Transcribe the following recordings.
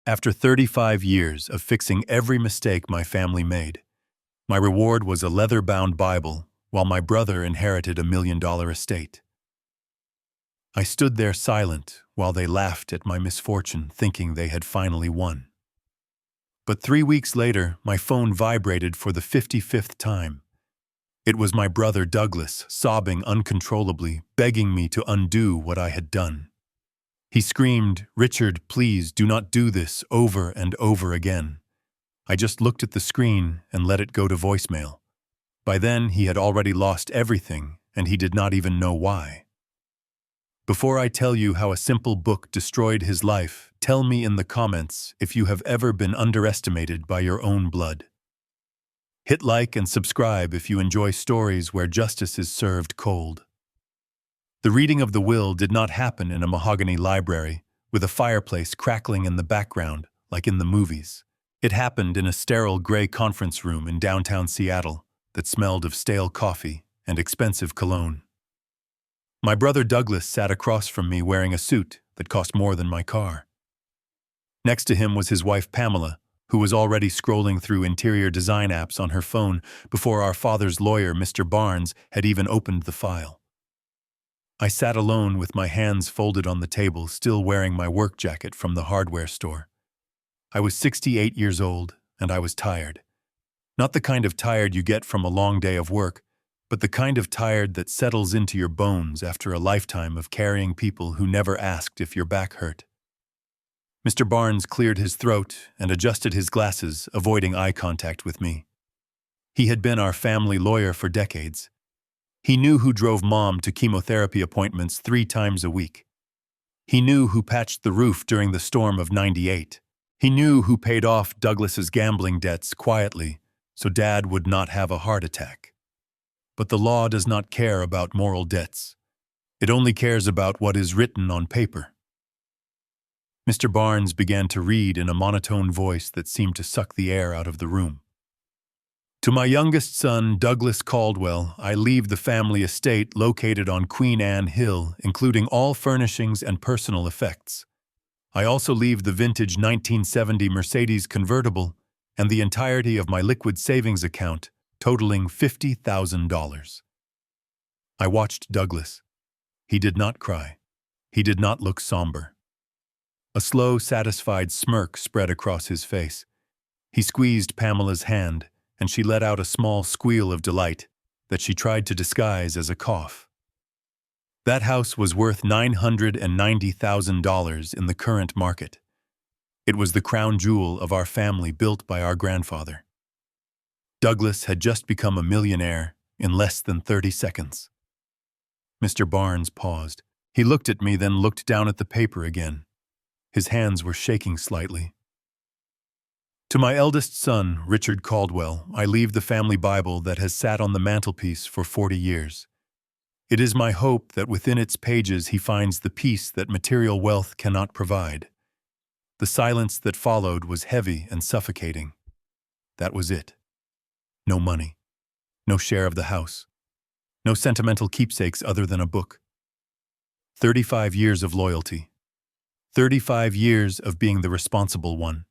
After 35 years of fixing every mistake my family made, my reward was a leather-bound Bible, while my brother inherited $1 million estate. I stood there silent while they laughed at my misfortune, thinking they had finally won. But 3 weeks later, my phone vibrated for the 55th time. It was my brother Douglas, sobbing uncontrollably, begging me to undo what I had done. He screamed, "Richard, please do not do this," over and over again. I just looked at the screen and let it go to voicemail. By then, he had already lost everything, and he did not even know why. Before I tell you how a simple book destroyed his life, tell me in the comments if you have ever been underestimated by your own blood. Hit like and subscribe if you enjoy stories where justice is served cold. The reading of the will did not happen in a mahogany library, with a fireplace crackling in the background, like in the movies. It happened in a sterile gray conference room in downtown Seattle that smelled of stale coffee and expensive cologne. My brother Douglas sat across from me wearing a suit that cost more than my car. Next to him was his wife Pamela, who was already scrolling through interior design apps on her phone before our father's lawyer, Mr. Barnes, had even opened the file. I sat alone with my hands folded on the table, still wearing my work jacket from the hardware store. I was 68 years old, and I was tired. Not the kind of tired you get from a long day of work, but the kind of tired that settles into your bones after a lifetime of carrying people who never asked if your back hurt. Mr. Barnes cleared his throat and adjusted his glasses, avoiding eye contact with me. He had been our family lawyer for decades. He knew who drove Mom to chemotherapy appointments 3 times a week. He knew who patched the roof during the storm of '98. He knew who paid off Douglas's gambling debts quietly so Dad would not have a heart attack. But the law does not care about moral debts. It only cares about what is written on paper. Mr. Barnes began to read in a monotone voice that seemed to suck the air out of the room. To my youngest son, Douglas Caldwell, I leave the family estate located on Queen Anne Hill, including all furnishings and personal effects. I also leave the vintage 1970 Mercedes convertible and the entirety of my liquid savings account, totaling $50,000. I watched Douglas. He did not cry. He did not look somber. A slow, satisfied smirk spread across his face. He squeezed Pamela's hand, and she let out a small squeal of delight that she tried to disguise as a cough. That house was worth $990,000 in the current market. It was the crown jewel of our family, built by our grandfather. Douglas had just become a millionaire in less than 30 seconds. Mr. Barnes paused. He looked at me, then looked down at the paper again. His hands were shaking slightly. To my eldest son, Richard Caldwell, I leave the family Bible that has sat on the mantelpiece for 40 years. It is my hope that within its pages he finds the peace that material wealth cannot provide. The silence that followed was heavy and suffocating. That was it. No money. No share of the house. No sentimental keepsakes other than a book. 35 years of loyalty. 35 years of being the responsible one.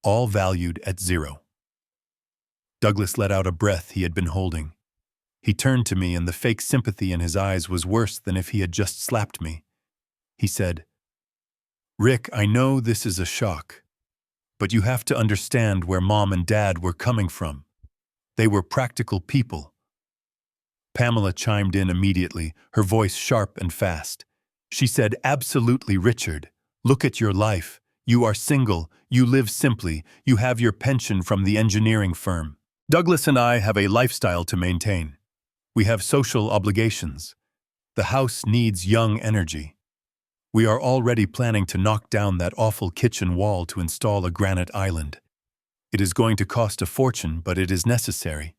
All valued at 0. Douglas let out a breath he had been holding. He turned to me, and the fake sympathy in his eyes was worse than if he had just slapped me. He said, "Rick, I know this is a shock, but you have to understand where Mom and Dad were coming from. They were practical people." Pamela chimed in immediately, her voice sharp and fast. She said, "Absolutely, Richard. Look at your life. You are single, you live simply, you have your pension from the engineering firm. Douglas and I have a lifestyle to maintain. We have social obligations. The house needs young energy. We are already planning to knock down that awful kitchen wall to install a granite island. It is going to cost a fortune, but it is necessary."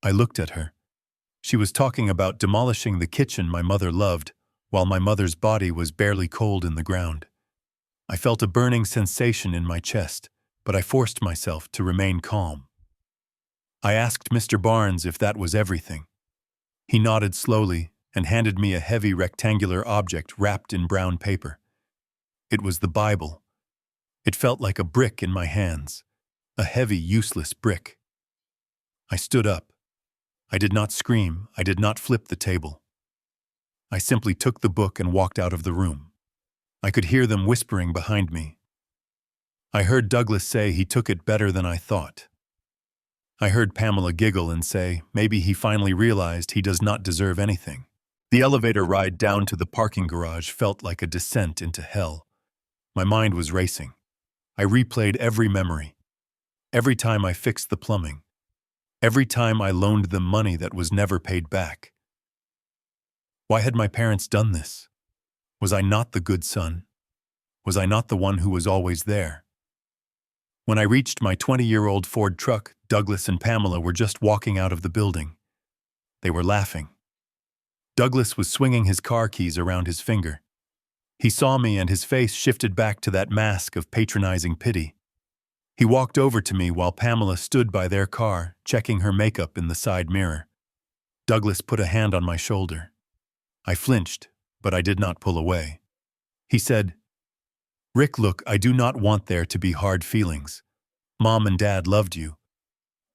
I looked at her. She was talking about demolishing the kitchen my mother loved, while my mother's body was barely cold in the ground. I felt a burning sensation in my chest, but I forced myself to remain calm. I asked Mr. Barnes if that was everything. He nodded slowly and handed me a heavy rectangular object wrapped in brown paper. It was the Bible. It felt like a brick in my hands, a heavy, useless brick. I stood up. I did not scream. I did not flip the table. I simply took the book and walked out of the room. I could hear them whispering behind me. I heard Douglas say he took it better than I thought. I heard Pamela giggle and say maybe he finally realized he does not deserve anything. The elevator ride down to the parking garage felt like a descent into hell. My mind was racing. I replayed every memory. Every time I fixed the plumbing. Every time I loaned them money that was never paid back. Why had my parents done this? Was I not the good son? Was I not the one who was always there? When I reached my 20-year-old Ford truck, Douglas and Pamela were just walking out of the building. They were laughing. Douglas was swinging his car keys around his finger. He saw me and his face shifted back to that mask of patronizing pity. He walked over to me while Pamela stood by their car, checking her makeup in the side mirror. Douglas put a hand on my shoulder. I flinched, but I did not pull away. He said, "Rick, look, I do not want there to be hard feelings. Mom and Dad loved you,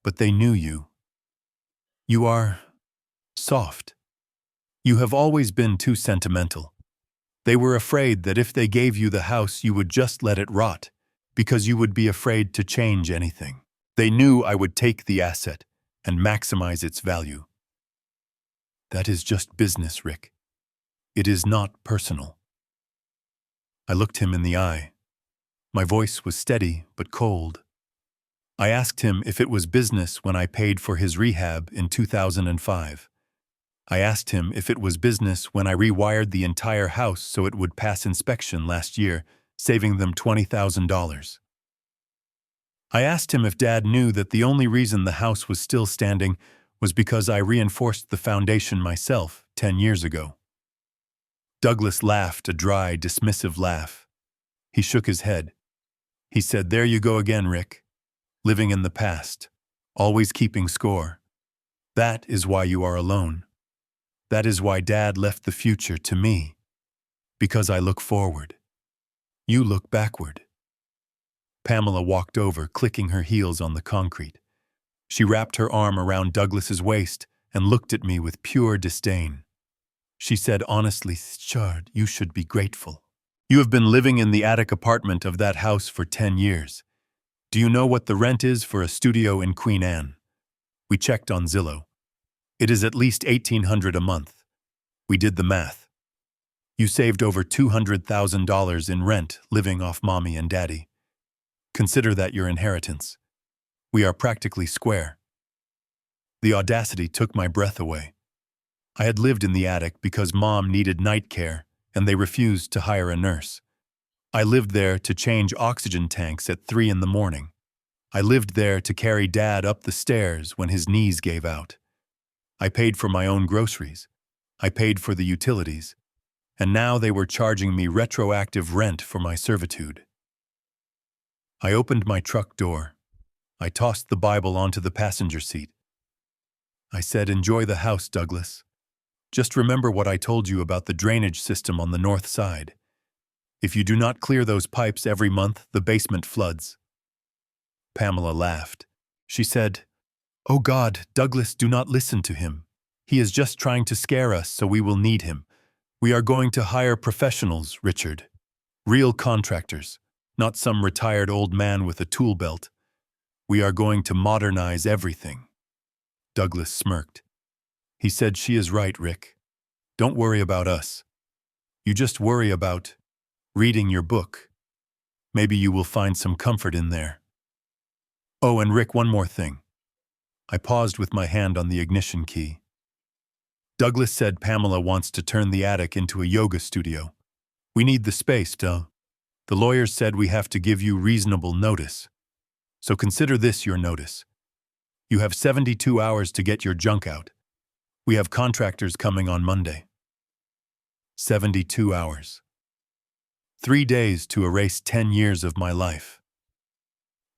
but they knew you. You are soft. You have always been too sentimental. They were afraid that if they gave you the house, you would just let it rot, because you would be afraid to change anything. They knew I would take the asset and maximize its value. That is just business, Rick. It is not personal." I looked him in the eye. My voice was steady but cold. I asked him if it was business when I paid for his rehab in 2005. I asked him if it was business when I rewired the entire house so it would pass inspection last year, saving them $20,000. I asked him if Dad knew that the only reason the house was still standing was because I reinforced the foundation myself 10 years ago. Douglas laughed a dry, dismissive laugh. He shook his head. He said, "There you go again, Rick. Living in the past. Always keeping score. That is why you are alone. That is why Dad left the future to me. Because I look forward. You look backward." Pamela walked over, clicking her heels on the concrete. She wrapped her arm around Douglas's waist and looked at me with pure disdain. She said honestly, "Chard, you should be grateful. You have been living in the attic apartment of that house for 10 years. Do you know what the rent is for a studio in Queen Anne? We checked on Zillow. It is at least $1,800 a month. We did the math. You saved over $200,000 in rent living off Mommy and Daddy. Consider that your inheritance. We are practically square." The audacity took my breath away. I had lived in the attic because Mom needed night care and they refused to hire a nurse. I lived there to change oxygen tanks at 3 in the morning. I lived there to carry Dad up the stairs when his knees gave out. I paid for my own groceries. I paid for the utilities. And now they were charging me retroactive rent for my servitude. I opened my truck door. I tossed the Bible onto the passenger seat. I said, "Enjoy the house, Douglas. Just remember what I told you about the drainage system on the north side. If you do not clear those pipes every month, the basement floods." Pamela laughed. She said, "Oh God, Douglas, do not listen to him. He is just trying to scare us so we will need him. We are going to hire professionals, Richard. Real contractors, not some retired old man with a tool belt. We are going to modernize everything." Douglas smirked. He said, "She is right, Rick. Don't worry about us. You just worry about reading your book. Maybe you will find some comfort in there. Oh, and Rick, one more thing." I paused with my hand on the ignition key. Douglas said Pamela wants to turn the attic into a yoga studio. We need the space, duh. The lawyers said we have to give you reasonable notice. So consider this your notice. You have 72 hours to get your junk out. We have contractors coming on Monday. 72 hours. 3 days to erase 10 years of my life.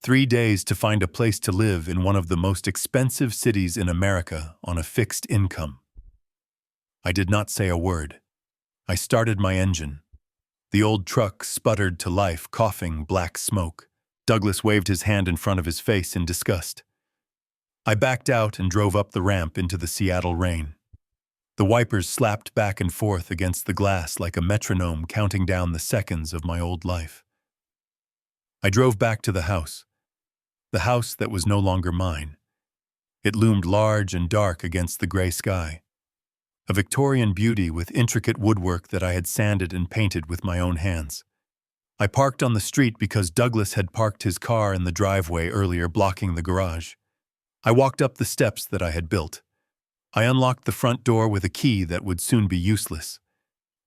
3 days to find a place to live in one of the most expensive cities in America on a fixed income. I did not say a word. I started my engine. The old truck sputtered to life, coughing black smoke. Douglas waved his hand in front of his face in disgust. I backed out and drove up the ramp into the Seattle rain. The wipers slapped back and forth against the glass like a metronome counting down the seconds of my old life. I drove back to the house that was no longer mine. It loomed large and dark against the gray sky. A Victorian beauty with intricate woodwork that I had sanded and painted with my own hands. I parked on the street because Douglas had parked his car in the driveway earlier, blocking the garage. I walked up the steps that I had built. I unlocked the front door with a key that would soon be useless.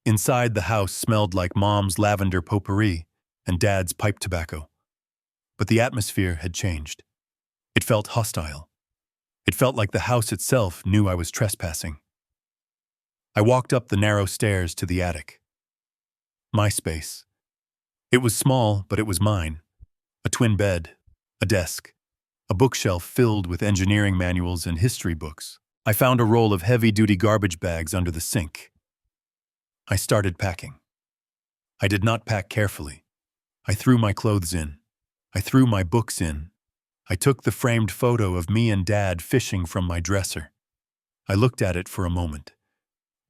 Inside, the house smelled like Mom's lavender potpourri and Dad's pipe tobacco. But the atmosphere had changed. It felt hostile. It felt like the house itself knew I was trespassing. I walked up the narrow stairs to the attic. My space. It was small, but it was mine. A twin bed, a desk, a bookshelf filled with engineering manuals and history books. I found a roll of heavy-duty garbage bags under the sink. I started packing. I did not pack carefully. I threw my clothes in. I threw my books in. I took the framed photo of me and Dad fishing from my dresser. I looked at it for a moment.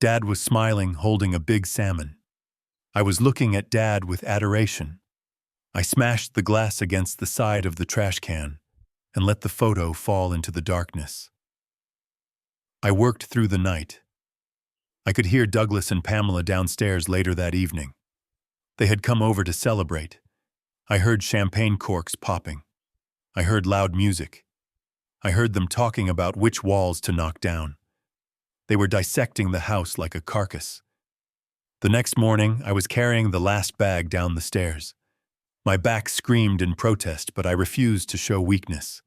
Dad was smiling, holding a big salmon. I was looking at Dad with adoration. I smashed the glass against the side of the trash can and let the photo fall into the darkness. I worked through the night. I could hear Douglas and Pamela downstairs later that evening. They had come over to celebrate. I heard champagne corks popping. I heard loud music. I heard them talking about which walls to knock down. They were dissecting the house like a carcass. The next morning, I was carrying the last bag down the stairs. My back screamed in protest, but I refused to show weakness.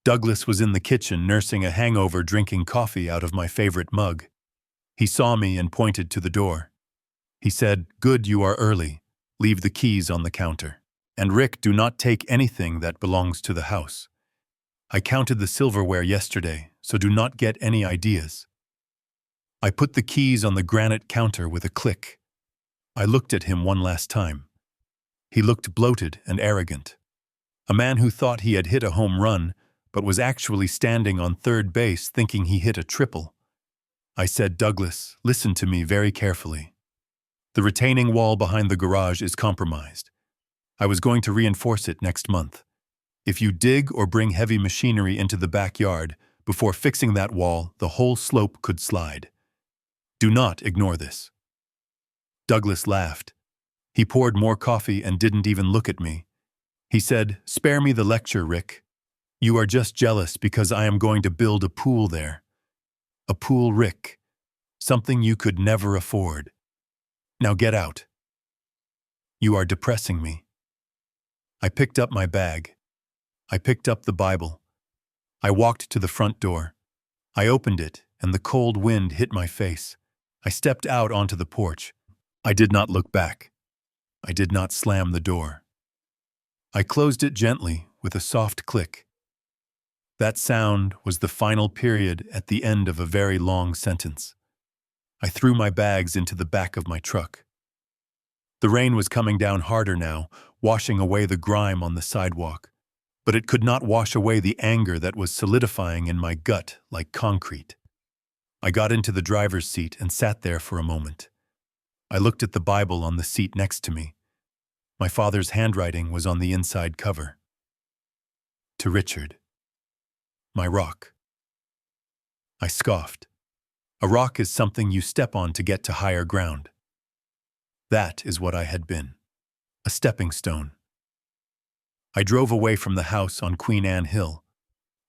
Douglas was in the kitchen nursing a hangover, drinking coffee out of my favorite mug. He saw me and pointed to the door. He said, "Good, you are early. Leave the keys on the counter. And Rick, do not take anything that belongs to the house. I counted the silverware yesterday, so do not get any ideas." I put the keys on the granite counter with a click. I looked at him one last time. He looked bloated and arrogant. A man who thought he had hit a home run, but was actually standing on third base thinking he hit a triple. I said, "Douglas, listen to me very carefully. The retaining wall behind the garage is compromised. I was going to reinforce it next month. If you dig or bring heavy machinery into the backyard, before fixing that wall, the whole slope could slide. Do not ignore this." Douglas laughed. He poured more coffee and didn't even look at me. He said, "Spare me the lecture, Rick. You are just jealous because I am going to build a pool there. A pool, Rick. Something you could never afford. Now get out. You are depressing me." I picked up my bag. I picked up the Bible. I walked to the front door. I opened it, and the cold wind hit my face. I stepped out onto the porch. I did not look back. I did not slam the door. I closed it gently with a soft click. That sound was the final period at the end of a very long sentence. I threw my bags into the back of my truck. The rain was coming down harder now, washing away the grime on the sidewalk, but it could not wash away the anger that was solidifying in my gut like concrete. I got into the driver's seat and sat there for a moment. I looked at the Bible on the seat next to me. My father's handwriting was on the inside cover. To Richard. My rock. I scoffed. A rock is something you step on to get to higher ground. That is what I had been. A stepping stone. I drove away from the house on Queen Anne Hill.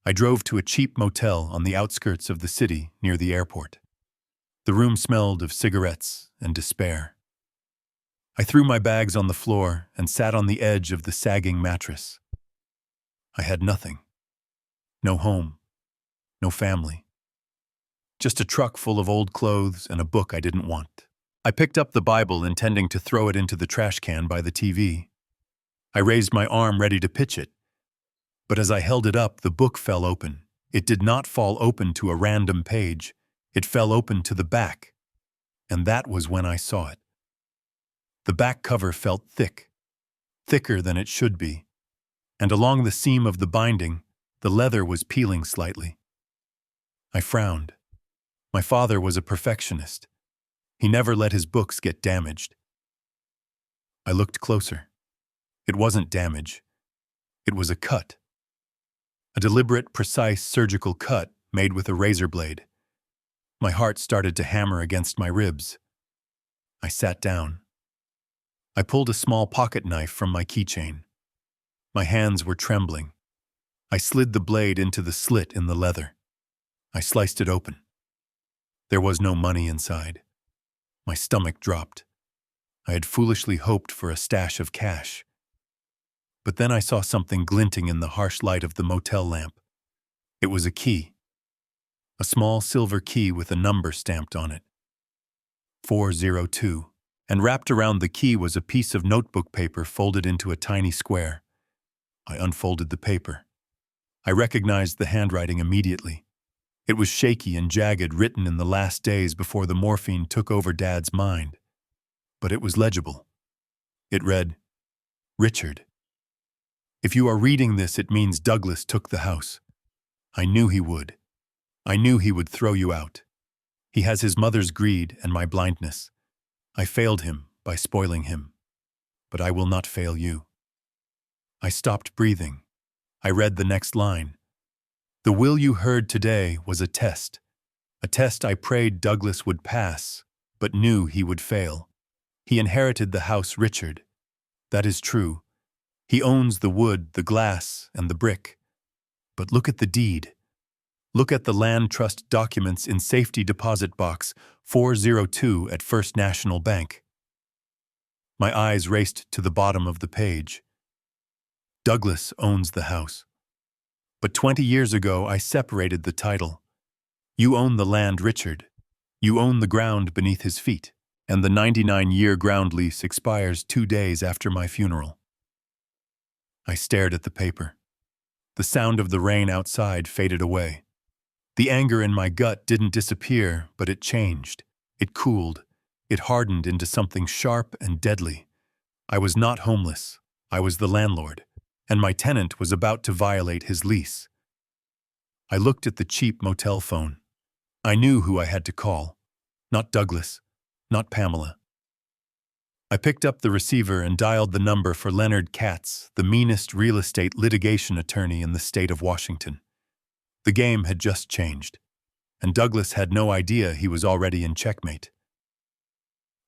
I drove to a cheap motel on the outskirts of the city near the airport. The room smelled of cigarettes and despair. I threw my bags on the floor and sat on the edge of the sagging mattress. I had nothing. No home. No family. Just a truck full of old clothes and a book I didn't want. I picked up the Bible, intending to throw it into the trash can by the TV. I raised my arm ready to pitch it. But as I held it up, the book fell open. It did not fall open to a random page. It fell open to the back. And that was when I saw it. The back cover felt thick, thicker than it should be, and along the seam of the binding, the leather was peeling slightly. I frowned. My father was a perfectionist. He never let his books get damaged. I looked closer. It wasn't damage. It was a cut. A deliberate, precise surgical cut made with a razor blade. My heart started to hammer against my ribs. I sat down. I pulled a small pocket knife from my keychain. My hands were trembling. I slid the blade into the slit in the leather. I sliced it open. There was no money inside. My stomach dropped. I had foolishly hoped for a stash of cash. But then I saw something glinting in the harsh light of the motel lamp. It was a key. A small silver key with a number stamped on it. 402. And wrapped around the key was a piece of notebook paper folded into a tiny square. I unfolded the paper. I recognized the handwriting immediately. It was shaky and jagged, written in the last days before the morphine took over Dad's mind. But it was legible. It read, "Richard. If you are reading this, it means Douglas took the house. I knew he would. I knew he would throw you out. He has his mother's greed and my blindness. I failed him by spoiling him. But I will not fail you." I stopped breathing. I read the next line. "The will you heard today was a test I prayed Douglas would pass, but knew he would fail. He inherited the house, Richard. That is true. He owns the wood, the glass, and the brick. But look at the deed. Look at the land trust documents in safety deposit box 402 at First National Bank." My eyes raced to the bottom of the page. Douglas owns the house. But 20 years ago, I separated the title. You own the land, Richard. You own the ground beneath his feet, and the 99-year ground lease expires 2 days after my funeral. I stared at the paper. The sound of the rain outside faded away. The anger in my gut didn't disappear, but it changed. It cooled. It hardened into something sharp and deadly. I was not homeless. I was the landlord, and my tenant was about to violate his lease. I looked at the cheap motel phone. I knew who I had to call. Not Douglas, not Pamela. I picked up the receiver and dialed the number for Leonard Katz, the meanest real estate litigation attorney in the state of Washington. The game had just changed, and Douglas had no idea he was already in checkmate.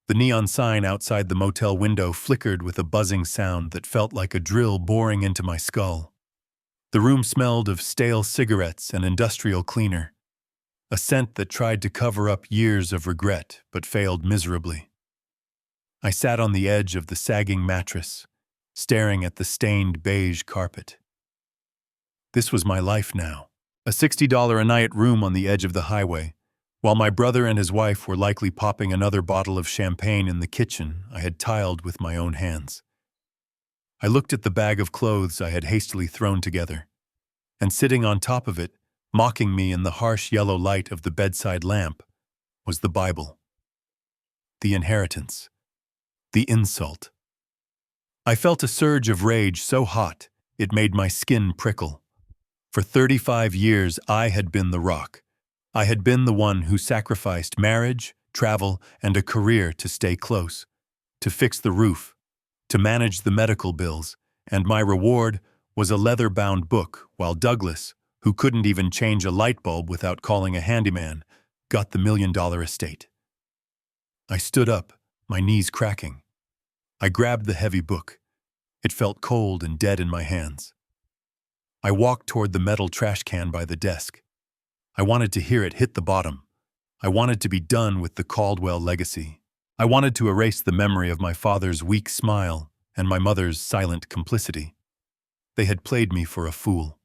The neon sign outside the motel window flickered with a buzzing sound that felt like a drill boring into my skull. The room smelled of stale cigarettes and industrial cleaner, a scent that tried to cover up years of regret but failed miserably. I sat on the edge of the sagging mattress, staring at the stained beige carpet. This was my life now, a $60 a night room on the edge of the highway. While my brother and his wife were likely popping another bottle of champagne in the kitchen I had tiled with my own hands. I looked at the bag of clothes I had hastily thrown together, and sitting on top of it, mocking me in the harsh yellow light of the bedside lamp, was the Bible. The inheritance. The insult. I felt a surge of rage so hot it made my skin prickle. For 35 years I had been the rock. I had been the one who sacrificed marriage, travel, and a career to stay close, to fix the roof, to manage the medical bills, and my reward was a leather-bound book, while Douglas, who couldn't even change a light bulb without calling a handyman, got the $1 million estate. I stood up, my knees cracking. I grabbed the heavy book. It felt cold and dead in my hands. I walked toward the metal trash can by the desk. I wanted to hear it hit the bottom. I wanted to be done with the Caldwell legacy. I wanted to erase the memory of my father's weak smile and my mother's silent complicity. They had played me for a fool.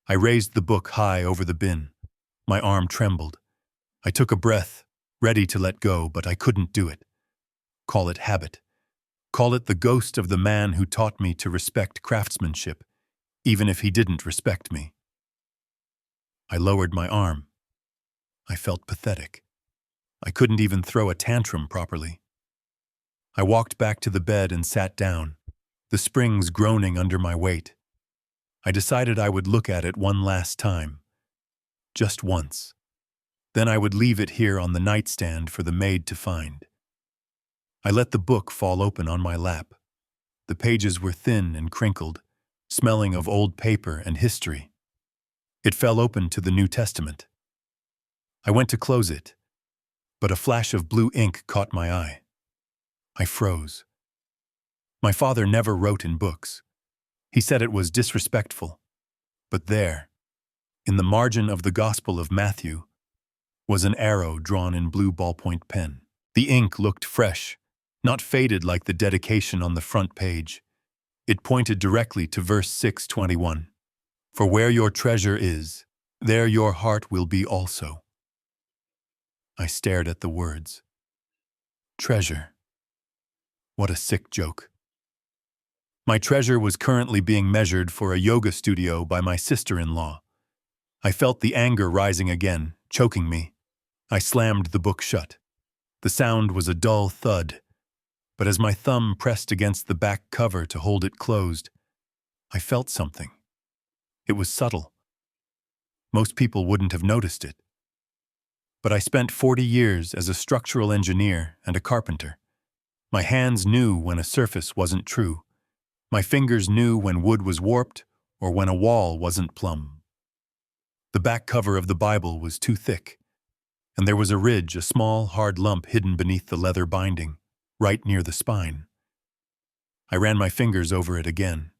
I raised the book high over the bin. My arm trembled. I took a breath, ready to let go, but I couldn't do it. Call it habit. Call it the ghost of the man who taught me to respect craftsmanship, even if he didn't respect me. I lowered my arm. I felt pathetic. I couldn't even throw a tantrum properly. I walked back to the bed and sat down, the springs groaning under my weight. I decided I would look at it one last time, just once. Then I would leave it here on the nightstand for the maid to find. I let the book fall open on my lap. The pages were thin and crinkled, smelling of old paper and history. It fell open to the New Testament. I went to close it, but a flash of blue ink caught my eye. I froze. My father never wrote in books. He said it was disrespectful. But there, in the margin of the Gospel of Matthew, was an arrow drawn in blue ballpoint pen. The ink looked fresh, not faded like the dedication on the front page. It pointed directly to verse 6:21. For where your treasure is, there your heart will be also. I stared at the words. Treasure. What a sick joke. My treasure was currently being measured for a yoga studio by my sister-in-law. I felt the anger rising again, choking me. I slammed the book shut. The sound was a dull thud, but as my thumb pressed against the back cover to hold it closed, I felt something. It was subtle. Most people wouldn't have noticed it. But I spent 40 years as a structural engineer and a carpenter. My hands knew when a surface wasn't true. My fingers knew when wood was warped or when a wall wasn't plumb. The back cover of the Bible was too thick, and there was a ridge, a small, hard lump hidden beneath the leather binding, right near the spine. I ran my fingers over it again.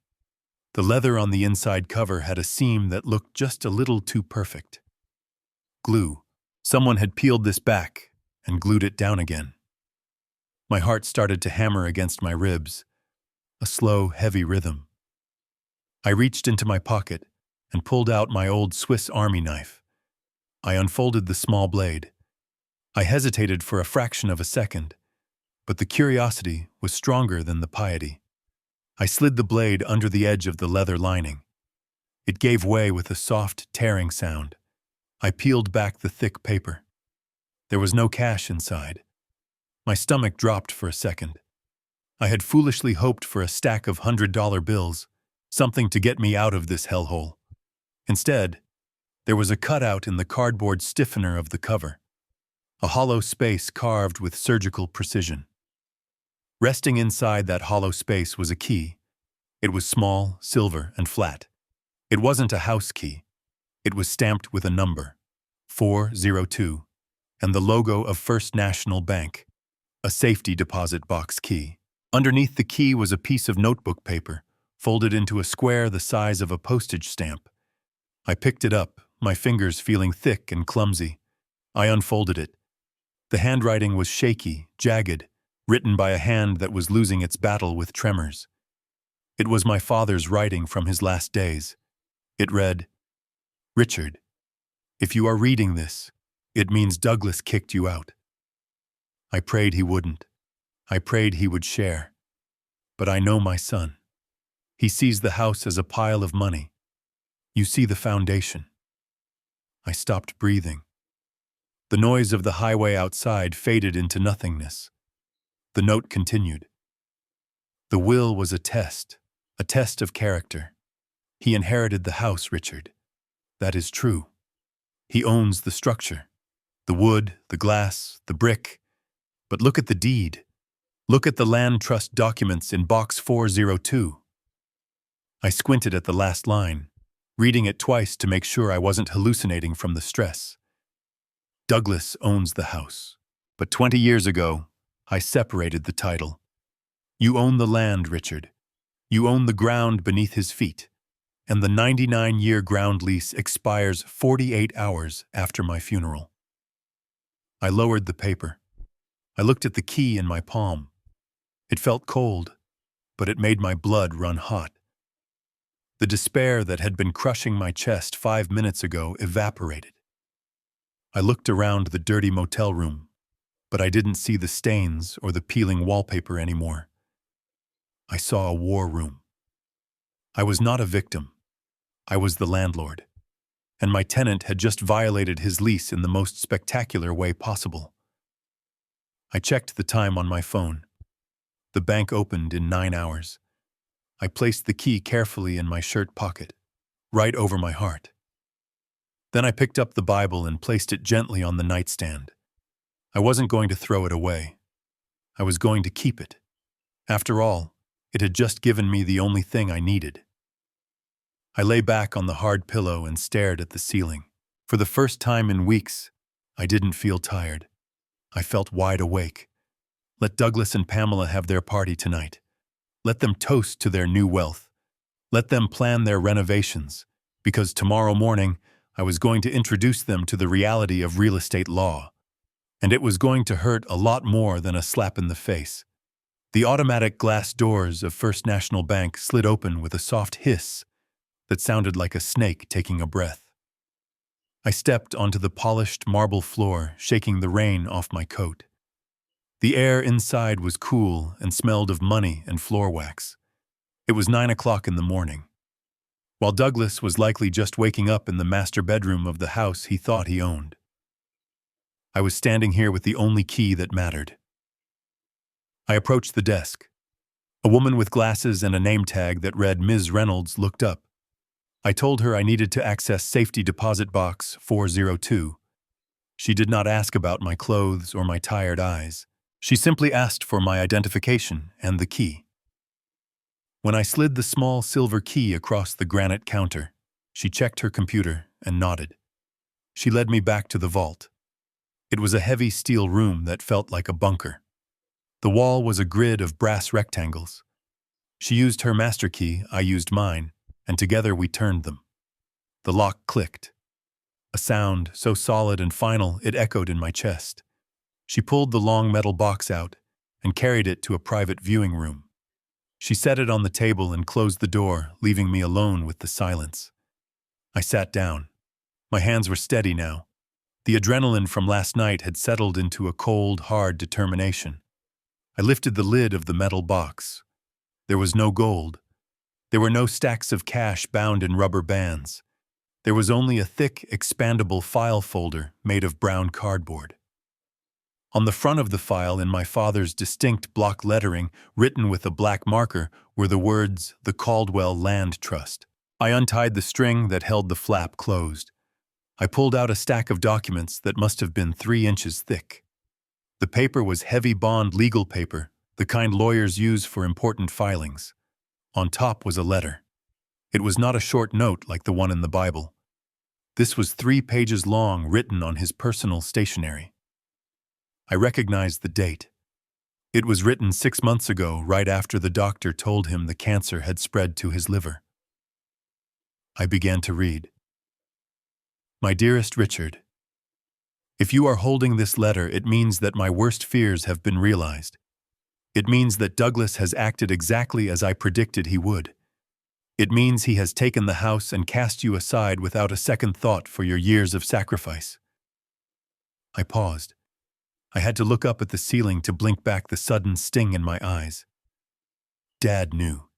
The leather on the inside cover had a seam that looked just a little too perfect. Glue. Someone had peeled this back and glued it down again. My heart started to hammer against my ribs, a slow, heavy rhythm. I reached into my pocket and pulled out my old Swiss Army knife. I unfolded the small blade. I hesitated for a fraction of a second, but the curiosity was stronger than the piety. I slid the blade under the edge of the leather lining. It gave way with a soft, tearing sound. I peeled back the thick paper. There was no cash inside. My stomach dropped for a second. I had foolishly hoped for a stack of $100 bills, something to get me out of this hellhole. Instead, there was a cutout in the cardboard stiffener of the cover, a hollow space carved with surgical precision. Resting inside that hollow space was a key. It was small, silver, and flat. It wasn't a house key. It was stamped with a number, 402, and the logo of First National Bank, a safety deposit box key. Underneath the key was a piece of notebook paper, folded into a square the size of a postage stamp. I picked it up, my fingers feeling thick and clumsy. I unfolded it. The handwriting was shaky, jagged, written by a hand that was losing its battle with tremors. It was my father's writing from his last days. It read, Richard, if you are reading this, it means Douglas kicked you out. I prayed he wouldn't. I prayed he would share. But I know my son. He sees the house as a pile of money. You see the foundation. I stopped breathing. The noise of the highway outside faded into nothingness. The note continued. The will was a test of character. He inherited the house, Richard. That is true. He owns the structure, the wood, the glass, the brick. But look at the deed. Look at the land trust documents in box 402. I squinted at the last line, reading it twice to make sure I wasn't hallucinating from the stress. Douglas owns the house, but 20 years ago, I separated the title. You own the land, Richard. You own the ground beneath his feet, and the 99-year ground lease expires 48 hours after my funeral. I lowered the paper. I looked at the key in my palm. It felt cold, but it made my blood run hot. The despair that had been crushing my chest 5 minutes ago evaporated. I looked around the dirty motel room, but I didn't see the stains or the peeling wallpaper anymore. I saw a war room. I was not a victim. I was the landlord, and my tenant had just violated his lease in the most spectacular way possible. I checked the time on my phone. The bank opened in 9 hours. I placed the key carefully in my shirt pocket, right over my heart. Then I picked up the Bible and placed it gently on the nightstand. I wasn't going to throw it away. I was going to keep it. After all, it had just given me the only thing I needed. I lay back on the hard pillow and stared at the ceiling. For the first time in weeks, I didn't feel tired. I felt wide awake. Let Douglas and Pamela have their party tonight. Let them toast to their new wealth. Let them plan their renovations, because tomorrow morning I was going to introduce them to the reality of real estate law. And it was going to hurt a lot more than a slap in the face. The automatic glass doors of First National Bank slid open with a soft hiss that sounded like a snake taking a breath. I stepped onto the polished marble floor, shaking the rain off my coat. The air inside was cool and smelled of money and floor wax. It was 9 o'clock in the morning. While Douglas was likely just waking up in the master bedroom of the house he thought he owned. I was standing here with the only key that mattered. I approached the desk. A woman with glasses and a name tag that read Ms. Reynolds looked up. I told her I needed to access safety deposit box 402. She did not ask about my clothes or my tired eyes. She simply asked for my identification and the key. When I slid the small silver key across the granite counter, she checked her computer and nodded. She led me back to the vault. It was a heavy steel room that felt like a bunker. The wall was a grid of brass rectangles. She used her master key, I used mine, and together we turned them. The lock clicked. A sound so solid and final it echoed in my chest. She pulled the long metal box out and carried it to a private viewing room. She set it on the table and closed the door, leaving me alone with the silence. I sat down. My hands were steady now. The adrenaline from last night had settled into a cold, hard determination. I lifted the lid of the metal box. There was no gold. There were no stacks of cash bound in rubber bands. There was only a thick, expandable file folder made of brown cardboard. On the front of the file, in my father's distinct block lettering, written with a black marker, were the words, "The Caldwell Land Trust." I untied the string that held the flap closed. I pulled out a stack of documents that must have been 3 inches thick. The paper was heavy bond legal paper, the kind lawyers use for important filings. On top was a letter. It was not a short note like the one in the Bible. This was 3 pages long, written on his personal stationery. I recognized the date. It was written 6 months ago, right after the doctor told him the cancer had spread to his liver. I began to read. My dearest Richard, if you are holding this letter, it means that my worst fears have been realized. It means that Douglas has acted exactly as I predicted he would. It means he has taken the house and cast you aside without a second thought for your years of sacrifice. I paused. I had to look up at the ceiling to blink back the sudden sting in my eyes. Dad knew.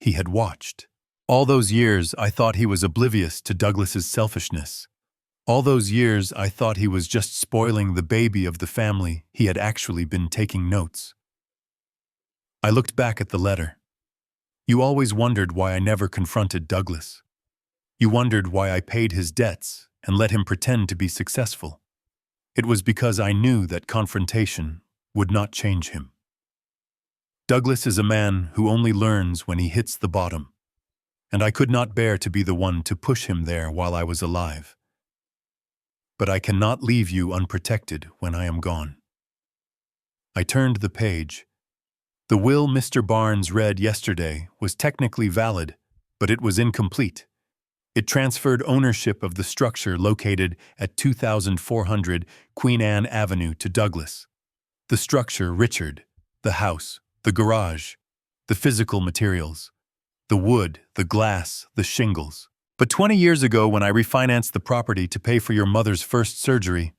He had watched. All those years I thought he was oblivious to Douglas's selfishness. All those years I thought he was just spoiling the baby of the family. He had actually been taking notes. I looked back at the letter. You always wondered why I never confronted Douglas. You wondered why I paid his debts and let him pretend to be successful. It was because I knew that confrontation would not change him. Douglas is a man who only learns when he hits the bottom, and I could not bear to be the one to push him there while I was alive. But I cannot leave you unprotected when I am gone. I turned the page. The will Mr. Barnes read yesterday was technically valid, but it was incomplete. It transferred ownership of the structure located at 2400 Queen Anne Avenue to Douglas. The structure, Richard, the house, the garage, the physical materials, the wood, the glass, the shingles. But 20 years ago, when I refinanced the property to pay for your mother's first surgery,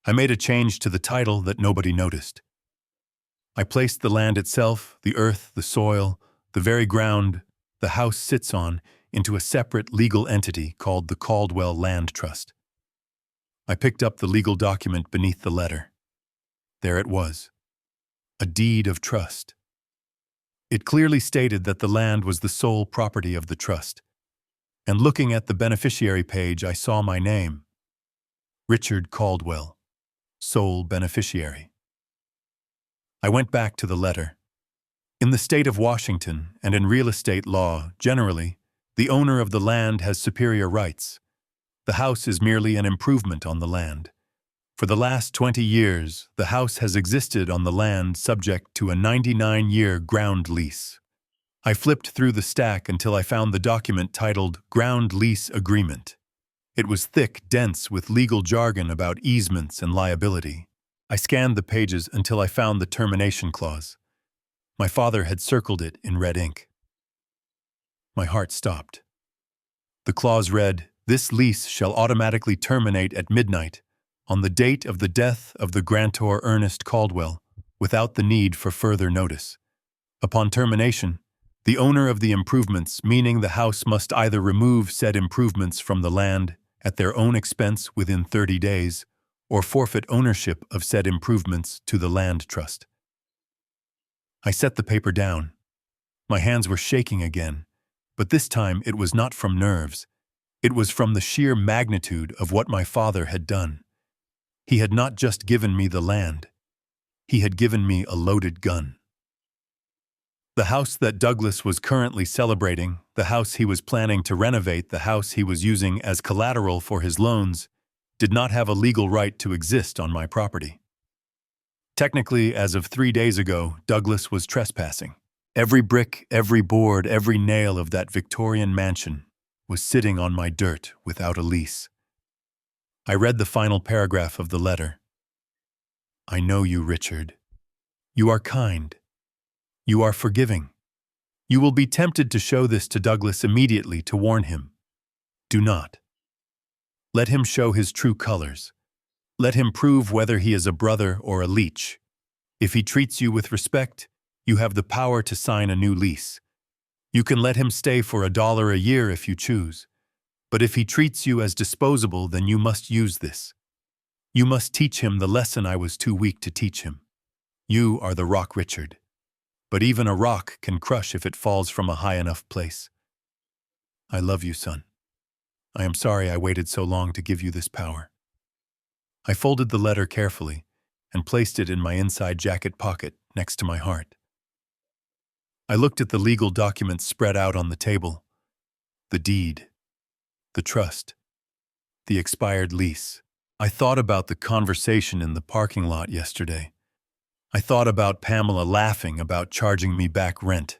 I made a change to the title that nobody noticed. I placed the land itself, the earth, the soil, the very ground the house sits on, into a separate legal entity called the Caldwell Land Trust. I picked up the legal document beneath the letter. There it was. A deed of trust. It clearly stated that the land was the sole property of the trust. And looking at the beneficiary page, I saw my name. Richard Caldwell, sole beneficiary. I went back to the letter. In the state of Washington, and in real estate law generally, the owner of the land has superior rights. The house is merely an improvement on the land. For the last 20 years, the house has existed on the land subject to a 99-year ground lease. I flipped through the stack until I found the document titled Ground Lease Agreement. It was thick, dense, with legal jargon about easements and liability. I scanned the pages until I found the termination clause. My father had circled it in red ink. My heart stopped. The clause read, "This lease shall automatically terminate at midnight on the date of the death of the grantor Ernest Caldwell, without the need for further notice. Upon termination, the owner of the improvements, meaning the house, must either remove said improvements from the land at their own expense within 30 days, or forfeit ownership of said improvements to the land trust." I set the paper down. My hands were shaking again, but this time it was not from nerves. It was from the sheer magnitude of what my father had done. He had not just given me the land. He had given me a loaded gun. The house that Douglas was currently celebrating, the house he was planning to renovate, the house he was using as collateral for his loans, did not have a legal right to exist on my property. Technically, as of 3 days ago, Douglas was trespassing. Every brick, every board, every nail of that Victorian mansion was sitting on my dirt without a lease. I read the final paragraph of the letter. "I know you, Richard. You are kind. You are forgiving. You will be tempted to show this to Douglas immediately to warn him. Do not. Let him show his true colors. Let him prove whether he is a brother or a leech. If he treats you with respect, you have the power to sign a new lease. You can let him stay for $1 a year if you choose. But if he treats you as disposable, then you must use this. You must teach him the lesson I was too weak to teach him. You are the rock, Richard. But even a rock can crush if it falls from a high enough place. I love you, son. I am sorry I waited so long to give you this power." I folded the letter carefully and placed it in my inside jacket pocket next to my heart. I looked at the legal documents spread out on the table. The deed, the trust, the expired lease. I thought about the conversation in the parking lot yesterday. I thought about Pamela laughing about charging me back rent.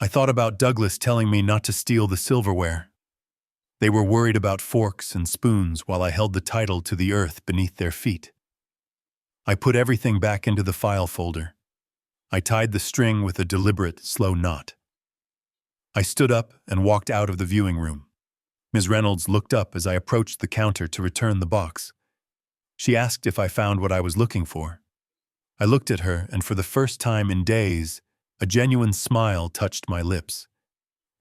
I thought about Douglas telling me not to steal the silverware. They were worried about forks and spoons while I held the title to the earth beneath their feet. I put everything back into the file folder. I tied the string with a deliberate, slow knot. I stood up and walked out of the viewing room. Ms. Reynolds looked up as I approached the counter to return the box. She asked if I found what I was looking for. I looked at her, and for the first time in days, a genuine smile touched my lips.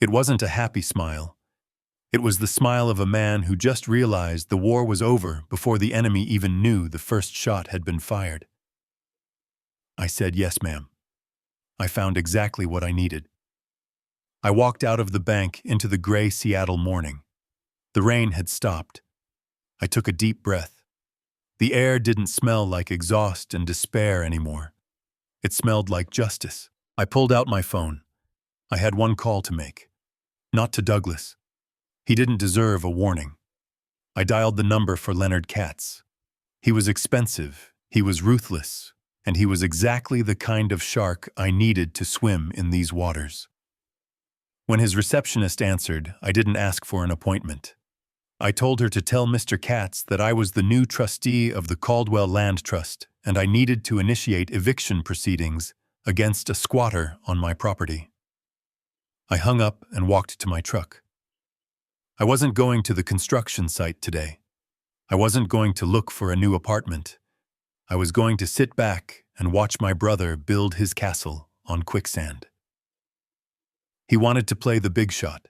It wasn't a happy smile. It was the smile of a man who just realized the war was over before the enemy even knew the first shot had been fired. I said, "Yes, ma'am." I found exactly what I needed. I walked out of the bank into the gray Seattle morning. The rain had stopped. I took a deep breath. The air didn't smell like exhaust and despair anymore. It smelled like justice. I pulled out my phone. I had one call to make. Not to Douglas. He didn't deserve a warning. I dialed the number for Leonard Katz. He was expensive, he was ruthless, and he was exactly the kind of shark I needed to swim in these waters. When his receptionist answered, I didn't ask for an appointment. I told her to tell Mr. Katz that I was the new trustee of the Caldwell Land Trust, and I needed to initiate eviction proceedings against a squatter on my property. I hung up and walked to my truck. I wasn't going to the construction site today. I wasn't going to look for a new apartment. I was going to sit back and watch my brother build his castle on quicksand. He wanted to play the big shot.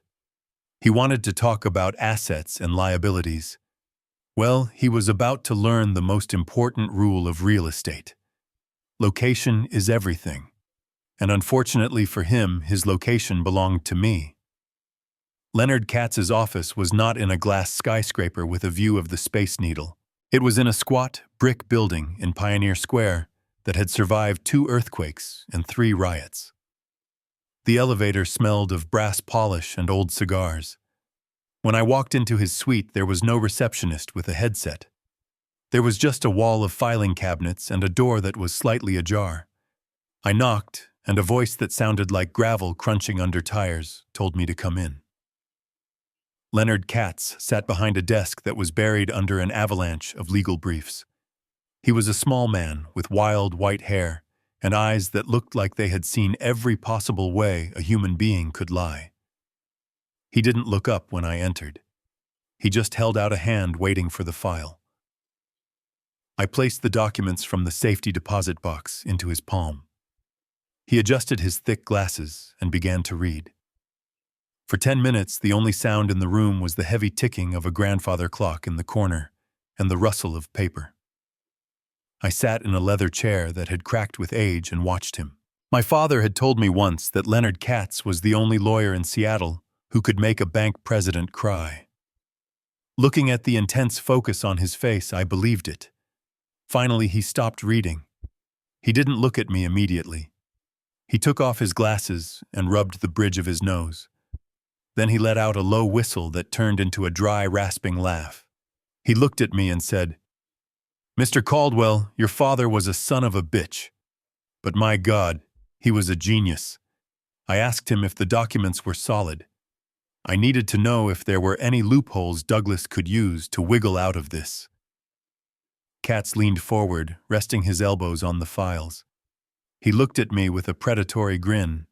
He wanted to talk about assets and liabilities. Well, he was about to learn the most important rule of real estate. Location is everything. and unfortunately for him, his location belonged to me. Leonard Katz's office was not in a glass skyscraper with a view of the Space Needle. It was in a squat, brick building in Pioneer Square that had survived 2 earthquakes and 3 riots. The elevator smelled of brass polish and old cigars. When I walked into his suite, there was no receptionist with a headset. There was just a wall of filing cabinets and a door that was slightly ajar. I knocked, and a voice that sounded like gravel crunching under tires told me to come in. Leonard Katz sat behind a desk that was buried under an avalanche of legal briefs. He was a small man with wild white hair and eyes that looked like they had seen every possible way a human being could lie. He didn't look up when I entered. He just held out a hand waiting for the file. I placed the documents from the safety deposit box into his palm. He adjusted his thick glasses and began to read. For 10 minutes, the only sound in the room was the heavy ticking of a grandfather clock in the corner and the rustle of paper. I sat in a leather chair that had cracked with age and watched him. My father had told me once that Leonard Katz was the only lawyer in Seattle who could make a bank president cry. Looking at the intense focus on his face, I believed it. Finally, he stopped reading. He didn't look at me immediately. He took off his glasses and rubbed the bridge of his nose. Then he let out a low whistle that turned into a dry, rasping laugh. He looked at me and said, "Mr. Caldwell, your father was a son of a bitch. But my God, he was a genius." I asked him if the documents were solid. I needed to know if there were any loopholes Douglas could use to wiggle out of this. Katz leaned forward, resting his elbows on the files. He looked at me with a predatory grin.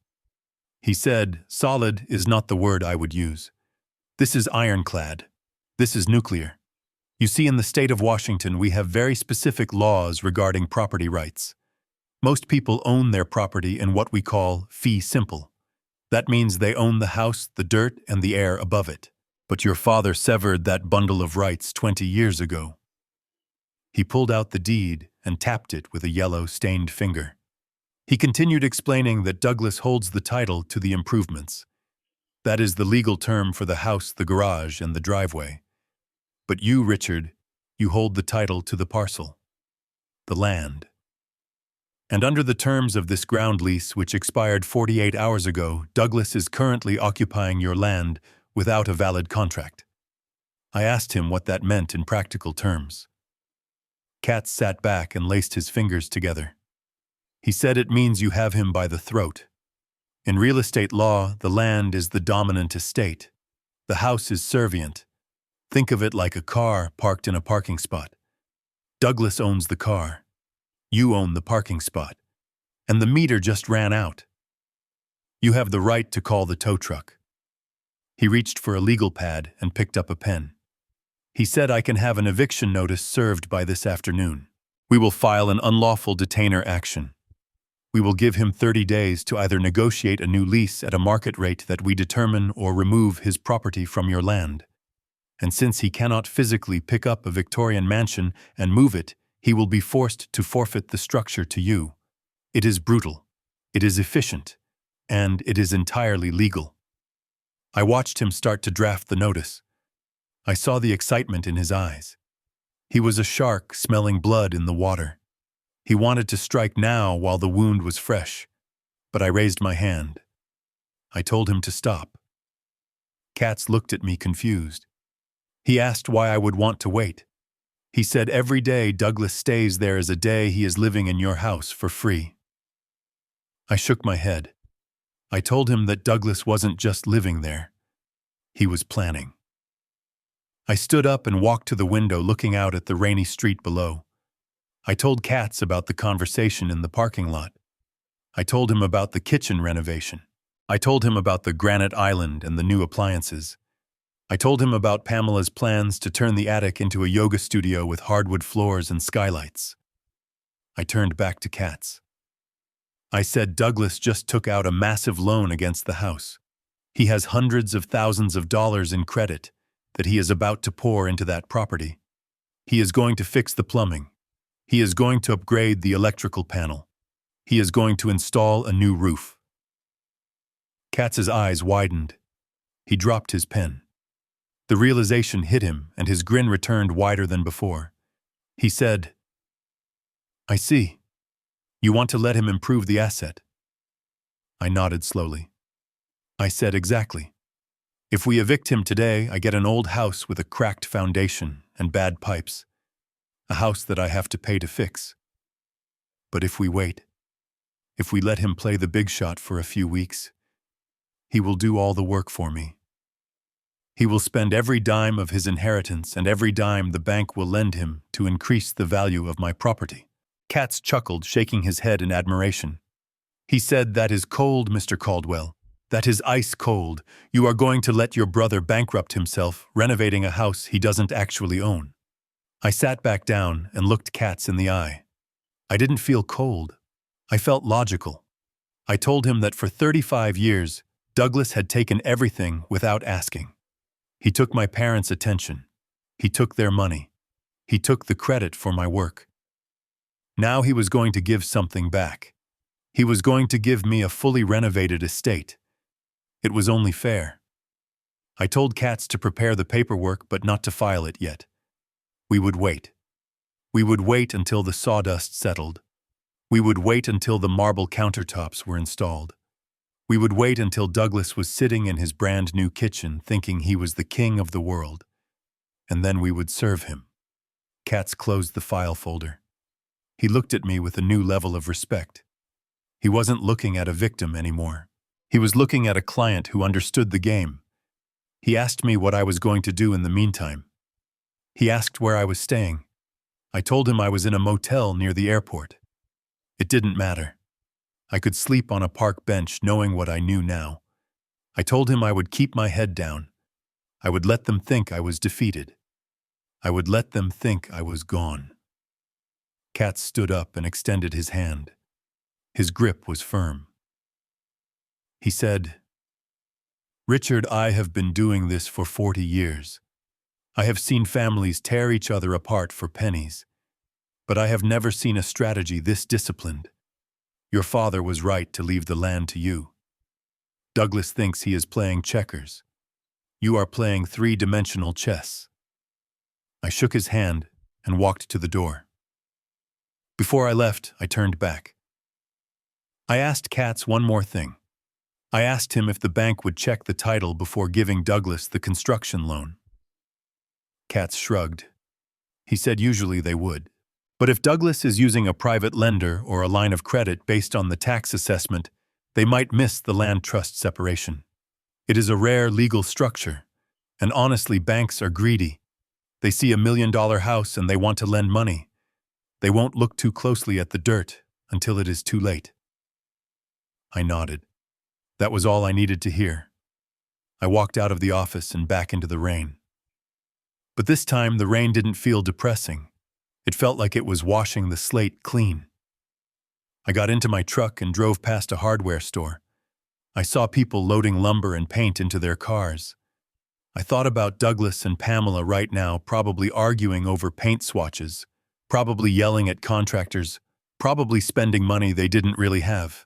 He said, "Solid is not the word I would use. This is ironclad. This is nuclear. You see, in the state of Washington, we have very specific laws regarding property rights. Most people own their property in what we call fee simple. That means they own the house, the dirt, and the air above it. But your father severed that bundle of rights 20 years ago." He pulled out the deed and tapped it with a yellow, stained finger. He continued explaining that Douglas holds the title to the improvements. That is the legal term for the house, the garage, and the driveway. But you, Richard, you hold the title to the parcel, the land. And under the terms of this ground lease, which expired 48 hours ago, Douglas is currently occupying your land without a valid contract. I asked him what that meant in practical terms. Katz sat back and laced his fingers together. He said it means you have him by the throat. In real estate law, the land is the dominant estate. The house is servient. Think of it like a car parked in a parking spot. Douglas owns the car. You own the parking spot. And the meter just ran out. You have the right to call the tow truck. He reached for a legal pad and picked up a pen. He said I can have an eviction notice served by this afternoon. We will file an unlawful detainer action. We will give him 30 days to either negotiate a new lease at a market rate that we determine or remove his property from your land. And since he cannot physically pick up a Victorian mansion and move it, he will be forced to forfeit the structure to you. It is brutal. It is efficient. And it is entirely legal. I watched him start to draft the notice. I saw the excitement in his eyes. He was a shark smelling blood in the water. He wanted to strike now while the wound was fresh, but I raised my hand. I told him to stop. Katz looked at me confused. He asked why I would want to wait. He said every day Douglas stays there is a day he is living in your house for free. I shook my head. I told him that Douglas wasn't just living there. He was planning. I stood up and walked to the window looking out at the rainy street below. I told Katz about the conversation in the parking lot. I told him about the kitchen renovation. I told him about the granite island and the new appliances. I told him about Pamela's plans to turn the attic into a yoga studio with hardwood floors and skylights. I turned back to Katz. I said Douglas just took out a massive loan against the house. He has hundreds of thousands of dollars in credit that he is about to pour into that property. He is going to fix the plumbing. He is going to upgrade the electrical panel. He is going to install a new roof. Katz's eyes widened. He dropped his pen. The realization hit him, and his grin returned wider than before. He said, "I see. You want to let him improve the asset." I nodded slowly. I said, "Exactly. If we evict him today, I get an old house with a cracked foundation and bad pipes. A house that I have to pay to fix. But if we wait, if we let him play the big shot for a few weeks, he will do all the work for me. He will spend every dime of his inheritance and every dime the bank will lend him to increase the value of my property." Katz chuckled, shaking his head in admiration. He said, "That is cold, Mr. Caldwell. That is ice cold. You are going to let your brother bankrupt himself, renovating a house he doesn't actually own." I sat back down and looked Katz in the eye. I didn't feel cold. I felt logical. I told him that for 35 years, Douglas had taken everything without asking. He took my parents' attention. He took their money. He took the credit for my work. Now he was going to give something back. He was going to give me a fully renovated estate. It was only fair. I told Katz to prepare the paperwork but not to file it yet. We would wait. We would wait until the sawdust settled. We would wait until the marble countertops were installed. We would wait until Douglas was sitting in his brand new kitchen thinking he was the king of the world. And then we would serve him. Katz closed the file folder. He looked at me with a new level of respect. He wasn't looking at a victim anymore. He was looking at a client who understood the game. He asked me what I was going to do in the meantime. He asked where I was staying. I told him I was in a motel near the airport. It didn't matter. I could sleep on a park bench knowing what I knew now. I told him I would keep my head down. I would let them think I was defeated. I would let them think I was gone. Katz stood up and extended his hand. His grip was firm. He said, "Richard, I have been doing this for 40 years. I have seen families tear each other apart for pennies, but I have never seen a strategy this disciplined. Your father was right to leave the land to you. Douglas thinks he is playing checkers. You are playing three-dimensional chess." I shook his hand and walked to the door. Before I left, I turned back. I asked Katz one more thing. I asked him if the bank would check the title before giving Douglas the construction loan. Katz shrugged. He said usually they would. But if Douglas is using a private lender or a line of credit based on the tax assessment, they might miss the land trust separation. It is a rare legal structure, and honestly, banks are greedy. They see $1 million house and they want to lend money. They won't look too closely at the dirt until it is too late. I nodded. That was all I needed to hear. I walked out of the office and back into the rain. But this time, the rain didn't feel depressing. It felt like it was washing the slate clean. I got into my truck and drove past a hardware store. I saw people loading lumber and paint into their cars. I thought about Douglas and Pamela right now, probably arguing over paint swatches, probably yelling at contractors, probably spending money they didn't really have.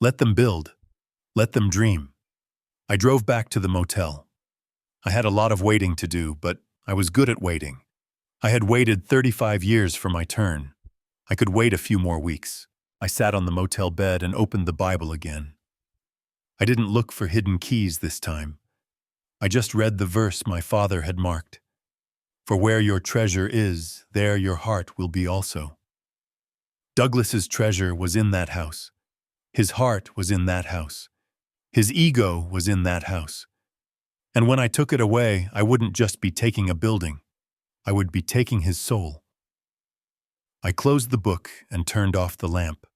Let them build. Let them dream. I drove back to the motel. I had a lot of waiting to do, but I was good at waiting. I had waited 35 years for my turn. I could wait a few more weeks. I sat on the motel bed and opened the Bible again. I didn't look for hidden keys this time. I just read the verse my father had marked. For where your treasure is, there your heart will be also. Douglas's treasure was in that house. His heart was in that house. His ego was in that house. And when I took it away, I wouldn't just be taking a building. I would be taking his soul. I closed the book and turned off the lamp.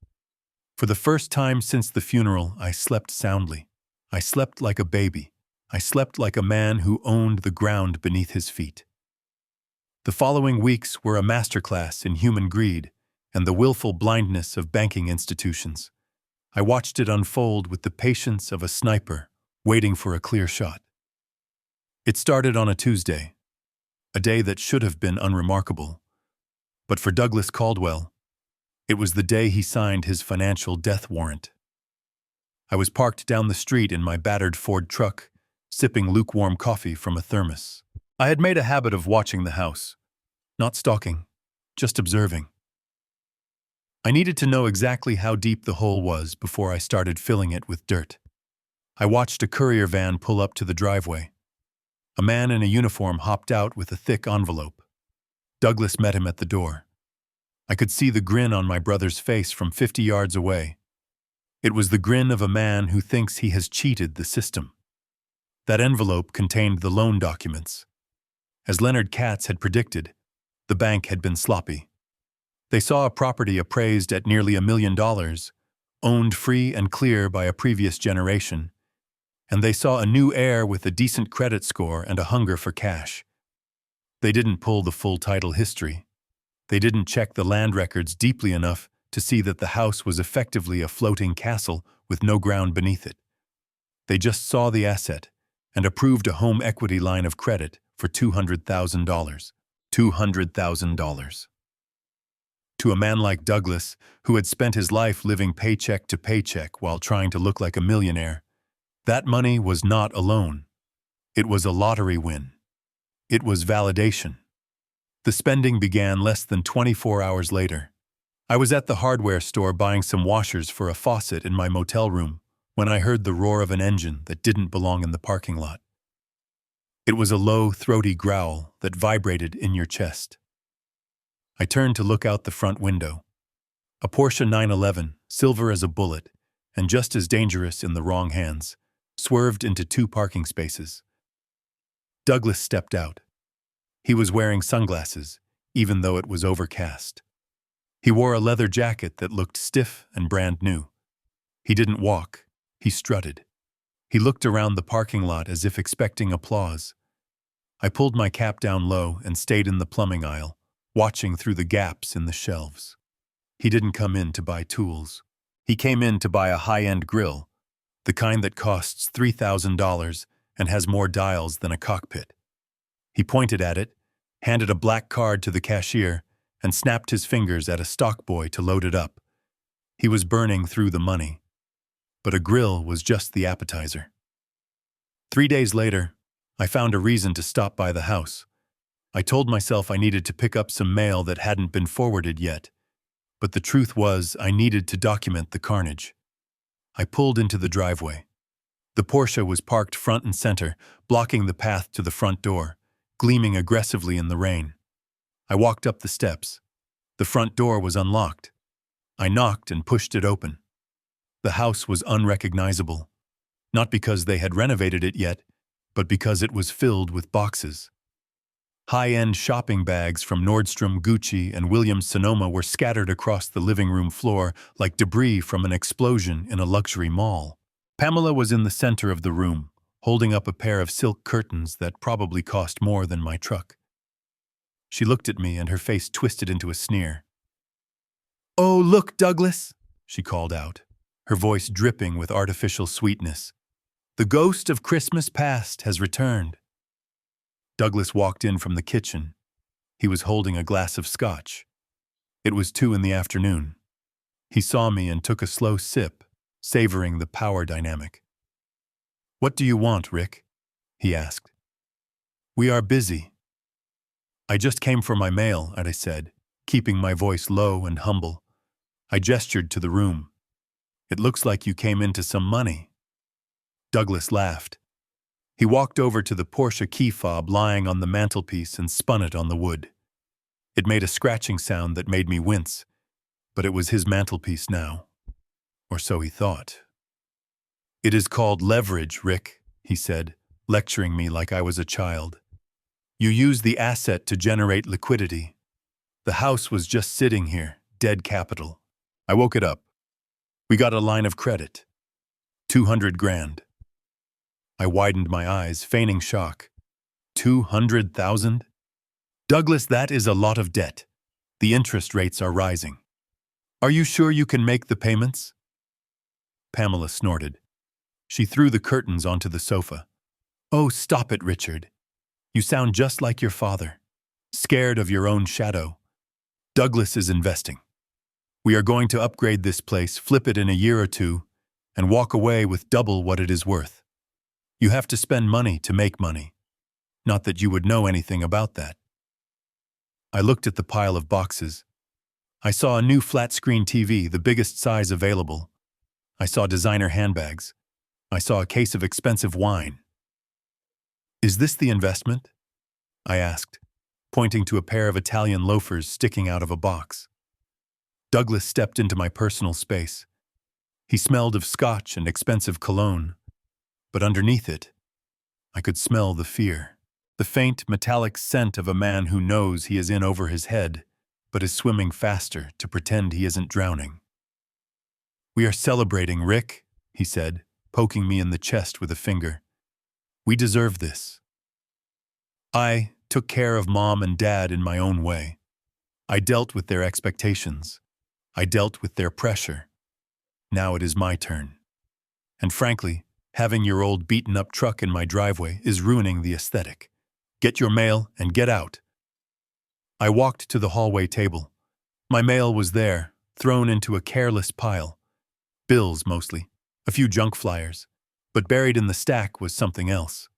For the first time since the funeral, I slept soundly. I slept like a baby. I slept like a man who owned the ground beneath his feet. The following weeks were a masterclass in human greed and the willful blindness of banking institutions. I watched it unfold with the patience of a sniper waiting for a clear shot. It started on a Tuesday, a day that should have been unremarkable. But for Douglas Caldwell, It was the day he signed his financial death warrant. I was parked down the street in my battered Ford truck, sipping lukewarm coffee from a thermos. I had made a habit of watching the house, not stalking, just observing. I needed to know exactly how deep the hole was before I started filling it with dirt. I watched a courier van pull up to the driveway. A man in a uniform hopped out with a thick envelope. Douglas met him at the door. I could see the grin on my brother's face from 50 yards away. It was the grin of a man who thinks he has cheated the system. That envelope contained the loan documents. As Leonard Katz had predicted, the bank had been sloppy. They saw a property appraised at nearly $1 million, owned free and clear by a previous generation, and they saw a new heir with a decent credit score and a hunger for cash. They didn't pull the full title history. They didn't check the land records deeply enough to see that the house was effectively a floating castle with no ground beneath it. They just saw the asset and approved a home equity line of credit for $200,000. $200,000. To a man like Douglas, who had spent his life living paycheck to paycheck while trying to look like a millionaire, that money was not a loan. It was a lottery win. It was validation. The spending began less than 24 hours later. I was at the hardware store buying some washers for a faucet in my motel room when I heard the roar of an engine that didn't belong in the parking lot. It was a low, throaty growl that vibrated in your chest. I turned to look out the front window. A Porsche 911, silver as a bullet, and just as dangerous in the wrong hands, swerved into 2 parking spaces. Douglas stepped out. He was wearing sunglasses, even though it was overcast. He wore a leather jacket that looked stiff and brand new. He didn't walk, he strutted. He looked around the parking lot as if expecting applause. I pulled my cap down low and stayed in the plumbing aisle, watching through the gaps in the shelves. He didn't come in to buy tools. He came in to buy a high-end grill, the kind that costs $3,000 and has more dials than a cockpit. He pointed at it, handed a black card to the cashier, and snapped his fingers at a stock boy to load it up. He was burning through the money. But a grill was just the appetizer. 3 days later, I found a reason to stop by the house. I told myself I needed to pick up some mail that hadn't been forwarded yet, but the truth was I needed to document the carnage. I pulled into the driveway. The Porsche was parked front and center, blocking the path to the front door, gleaming aggressively in the rain. I walked up the steps. The front door was unlocked. I knocked and pushed it open. The house was unrecognizable, not because they had renovated it yet, but because it was filled with boxes. High-end shopping bags from Nordstrom, Gucci, and Williams-Sonoma were scattered across the living room floor like debris from an explosion in a luxury mall. Pamela was in the center of the room, holding up a pair of silk curtains that probably cost more than my truck. She looked at me and her face twisted into a sneer. "Oh, look, Douglas," she called out, her voice dripping with artificial sweetness. "The ghost of Christmas past has returned." Douglas walked in from the kitchen. He was holding a glass of scotch. It was 2 in the afternoon. He saw me and took a slow sip, savoring the power dynamic. "What do you want, Rick?" he asked. "We are busy." "I just came for my mail," I said, keeping my voice low and humble. I gestured to the room. "It looks like you came into some money." Douglas laughed. He walked over to the Porsche key fob lying on the mantelpiece and spun it on the wood. It made a scratching sound that made me wince, but it was his mantelpiece now. Or so he thought. "It is called leverage, Rick," he said, lecturing me like I was a child. "You use the asset to generate liquidity. The house was just sitting here, dead capital. I woke it up. We got a line of credit. 200 grand. I widened my eyes, feigning shock. 200,000? "Douglas, that is a lot of debt. The interest rates are rising. Are you sure you can make the payments?" Pamela snorted. She threw the curtains onto the sofa. "Oh, stop it, Richard. You sound just like your father. Scared of your own shadow. Douglas is investing." We are going to upgrade this place, flip it in a year or two, and walk away with double what it is worth. You have to spend money to make money. Not that you would know anything about that. I looked at the pile of boxes. I saw a new flat-screen TV, the biggest size available. I saw designer handbags. I saw a case of expensive wine. Is this the investment? I asked, pointing to a pair of Italian loafers sticking out of a box. Douglas stepped into my personal space. He smelled of scotch and expensive cologne, but underneath it, I could smell the fear. The faint, metallic scent of a man who knows he is in over his head, but is swimming faster to pretend he isn't drowning. We are celebrating, Rick, he said, poking me in the chest with a finger. We deserve this. I took care of Mom and Dad in my own way. I dealt with their expectations. I dealt with their pressure. Now it is my turn. And frankly, having your old beaten-up truck in my driveway is ruining the aesthetic. Get your mail and get out. I walked to the hallway table. My mail was there, thrown into a careless pile. Bills, mostly. A few junk flyers. But buried in the stack was something else.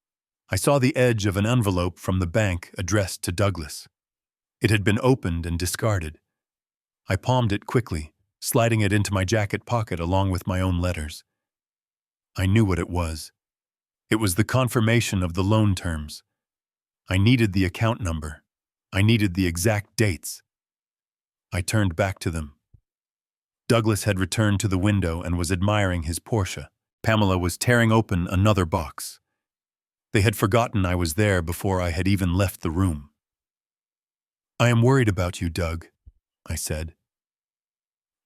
I saw the edge of an envelope from the bank addressed to Douglas. It had been opened and discarded. I palmed it quickly, sliding it into my jacket pocket along with my own letters. I knew what it was. It was the confirmation of the loan terms. I needed the account number. I needed the exact dates. I turned back to them. Douglas had returned to the window and was admiring his Porsche. Pamela was tearing open another box. They had forgotten I was there before I had even left the room. I am worried about you, Doug, I said.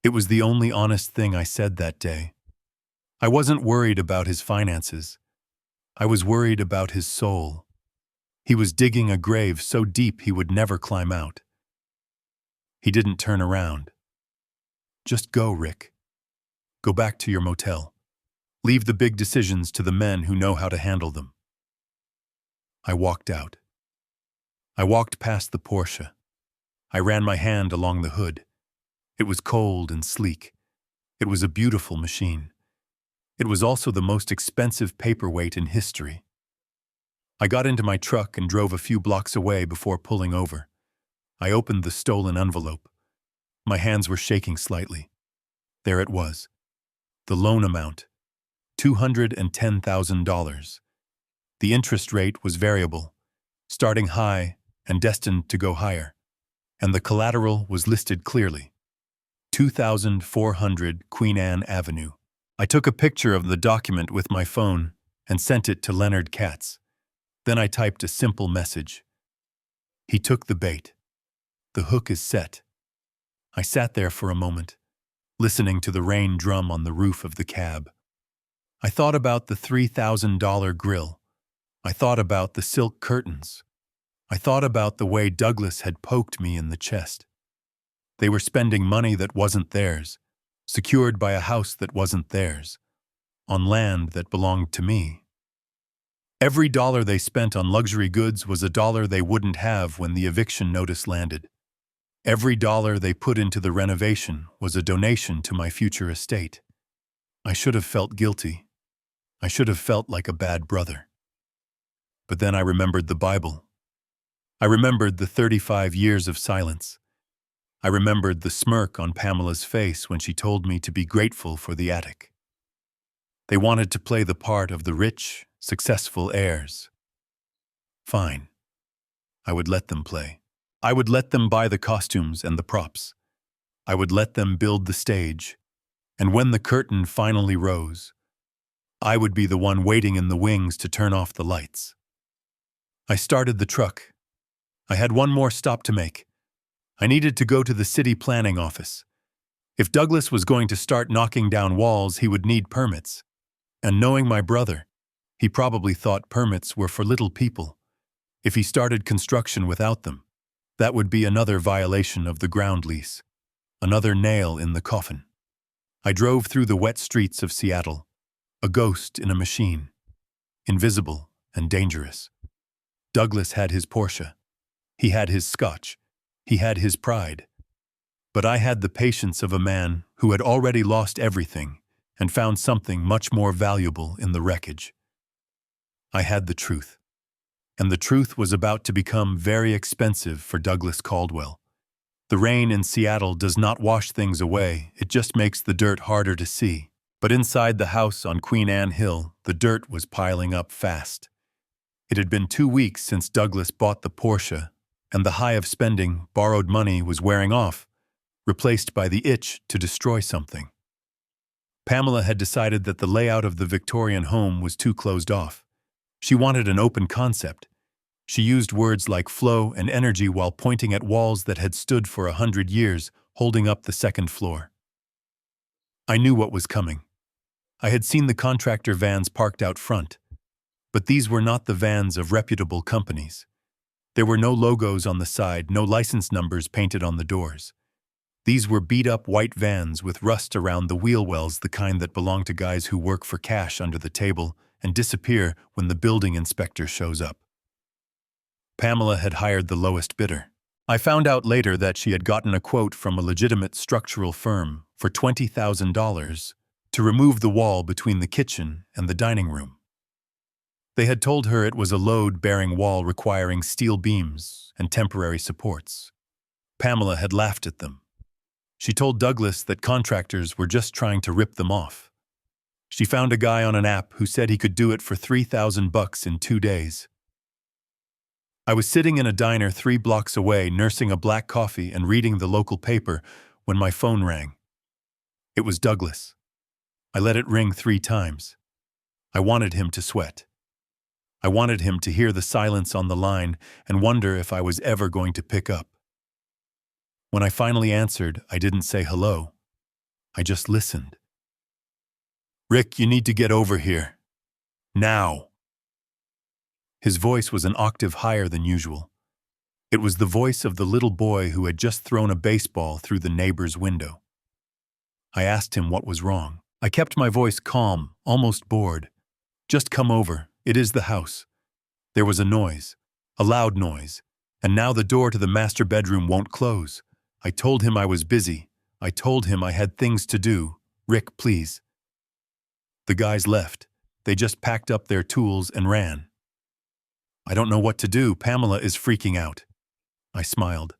It was the only honest thing I said that day. I wasn't worried about his finances. I was worried about his soul. He was digging a grave so deep he would never climb out. He didn't turn around. Just go, Rick. Go back to your motel. Leave the big decisions to the men who know how to handle them. I walked out. I walked past the Porsche. I ran my hand along the hood. It was cold and sleek. It was a beautiful machine. It was also the most expensive paperweight in history. I got into my truck and drove a few blocks away before pulling over. I opened the stolen envelope. My hands were shaking slightly. There it was. The loan amount, $210,000. The interest rate was variable, starting high and destined to go higher, and the collateral was listed clearly. 2400 Queen Anne Avenue. I took a picture of the document with my phone and sent it to Leonard Katz. Then I typed a simple message. He took the bait. The hook is set. I sat there for a moment, listening to the rain drum on the roof of the cab. I thought about the $3,000 grill. I thought about the silk curtains. I thought about the way Douglas had poked me in the chest. They were spending money that wasn't theirs, secured by a house that wasn't theirs, on land that belonged to me. Every dollar they spent on luxury goods was a dollar they wouldn't have when the eviction notice landed. Every dollar they put into the renovation was a donation to my future estate. I should have felt guilty. I should have felt like a bad brother. But then I remembered the Bible. I remembered the 35 years of silence. I remembered the smirk on Pamela's face when she told me to be grateful for the attic. They wanted to play the part of the rich, successful heirs. Fine. I would let them play. I would let them buy the costumes and the props. I would let them build the stage. And when the curtain finally rose, I would be the one waiting in the wings to turn off the lights. I started the truck. I had one more stop to make. I needed to go to the city planning office. If Douglas was going to start knocking down walls, he would need permits. And knowing my brother, he probably thought permits were for little people. If he started construction without them, that would be another violation of the ground lease, another nail in the coffin. I drove through the wet streets of Seattle, a ghost in a machine, invisible and dangerous. Douglas had his Porsche. He had his scotch. He had his pride. But I had the patience of a man who had already lost everything and found something much more valuable in the wreckage. I had the truth. And the truth was about to become very expensive for Douglas Caldwell. The rain in Seattle does not wash things away, it just makes the dirt harder to see. But inside the house on Queen Anne Hill, the dirt was piling up fast. It had been 2 weeks since Douglas bought the Porsche, and the high of spending, borrowed money was wearing off, replaced by the itch to destroy something. Pamela had decided that the layout of the Victorian home was too closed off. She wanted an open concept. She used words like flow and energy while pointing at walls that had stood for 100 years, holding up the second floor. I knew what was coming. I had seen the contractor vans parked out front. But these were not the vans of reputable companies. There were no logos on the side, no license numbers painted on the doors. These were beat-up white vans with rust around the wheel wells, the kind that belong to guys who work for cash under the table and disappear when the building inspector shows up. Pamela had hired the lowest bidder. I found out later that she had gotten a quote from a legitimate structural firm for $20,000 to remove the wall between the kitchen and the dining room. They had told her it was a load-bearing wall requiring steel beams and temporary supports. Pamela had laughed at them. She told Douglas that contractors were just trying to rip them off. She found a guy on an app who said he could do it for $3,000 in 2 days. I was sitting in a diner 3 blocks away, nursing a black coffee and reading the local paper when my phone rang. It was Douglas. I let it ring 3 times. I wanted him to sweat. I wanted him to hear the silence on the line and wonder if I was ever going to pick up. When I finally answered, I didn't say hello. I just listened. "Rick, you need to get over here. Now." His voice was an octave higher than usual. It was the voice of the little boy who had just thrown a baseball through the neighbor's window. I asked him what was wrong. I kept my voice calm, almost bored. "Just come over. It is the house." There was a noise, a loud noise, and now the door to the master bedroom won't close. I told him I was busy. I told him I had things to do. "Rick, please." The guys left. They just packed up their tools and ran. "I don't know what to do. Pamela is freaking out." I smiled.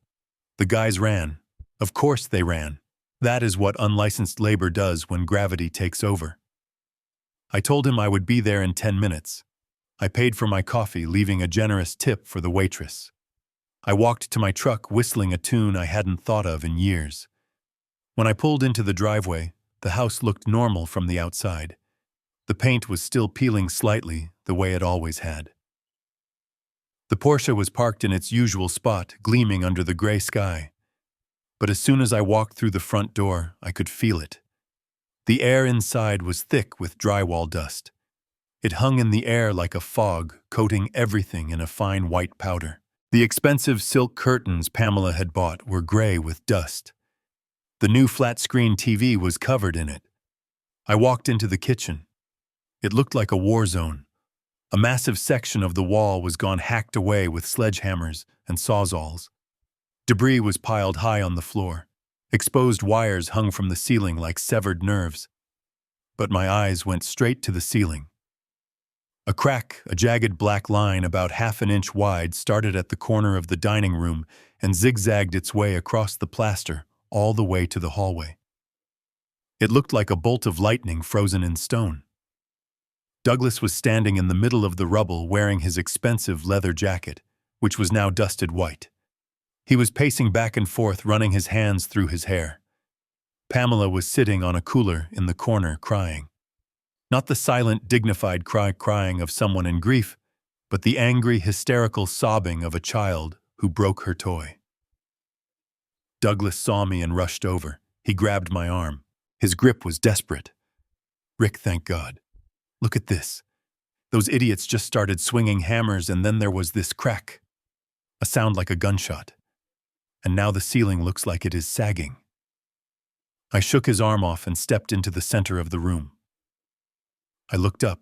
The guys ran. Of course they ran. That is what unlicensed labor does when gravity takes over. I told him I would be there in 10 minutes. I paid for my coffee, leaving a generous tip for the waitress. I walked to my truck, whistling a tune I hadn't thought of in years. When I pulled into the driveway, the house looked normal from the outside. The paint was still peeling slightly, the way it always had. The Porsche was parked in its usual spot, gleaming under the gray sky. But as soon as I walked through the front door, I could feel it. The air inside was thick with drywall dust. It hung in the air like a fog, coating everything in a fine white powder. The expensive silk curtains Pamela had bought were gray with dust. The new flat-screen TV was covered in it. I walked into the kitchen. It looked like a war zone. A massive section of the wall was gone hacked away with sledgehammers and sawzalls. Debris was piled high on the floor. Exposed wires hung from the ceiling like severed nerves. But my eyes went straight to the ceiling. A crack, a jagged black line about half an inch wide, started at the corner of the dining room and zigzagged its way across the plaster all the way to the hallway. It looked like a bolt of lightning frozen in stone. Douglas was standing in the middle of the rubble wearing his expensive leather jacket, which was now dusted white. He was pacing back and forth, running his hands through his hair. Pamela was sitting on a cooler in the corner crying. Not the silent, dignified crying of someone in grief, but the angry, hysterical sobbing of a child who broke her toy. Douglas saw me and rushed over. He grabbed my arm. His grip was desperate. "Rick, thank God. Look at this. Those idiots just started swinging hammers and then there was this crack. A sound like a gunshot. And now the ceiling looks like it is sagging." I shook his arm off and stepped into the center of the room. I looked up.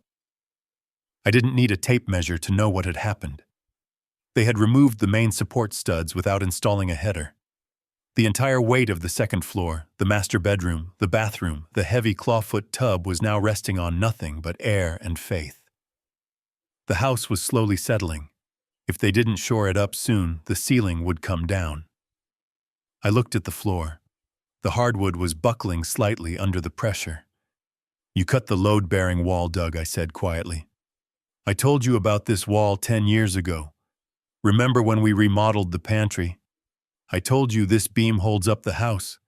I didn't need a tape measure to know what had happened. They had removed the main support studs without installing a header. The entire weight of the second floor, the master bedroom, the bathroom, the heavy clawfoot tub was now resting on nothing but air and faith. The house was slowly settling. If they didn't shore it up soon, the ceiling would come down. I looked at the floor. The hardwood was buckling slightly under the pressure. "You cut the load-bearing wall, Doug," I said quietly. "I told you about this wall 10 years ago. Remember when we remodeled the pantry? I told you this beam holds up the house."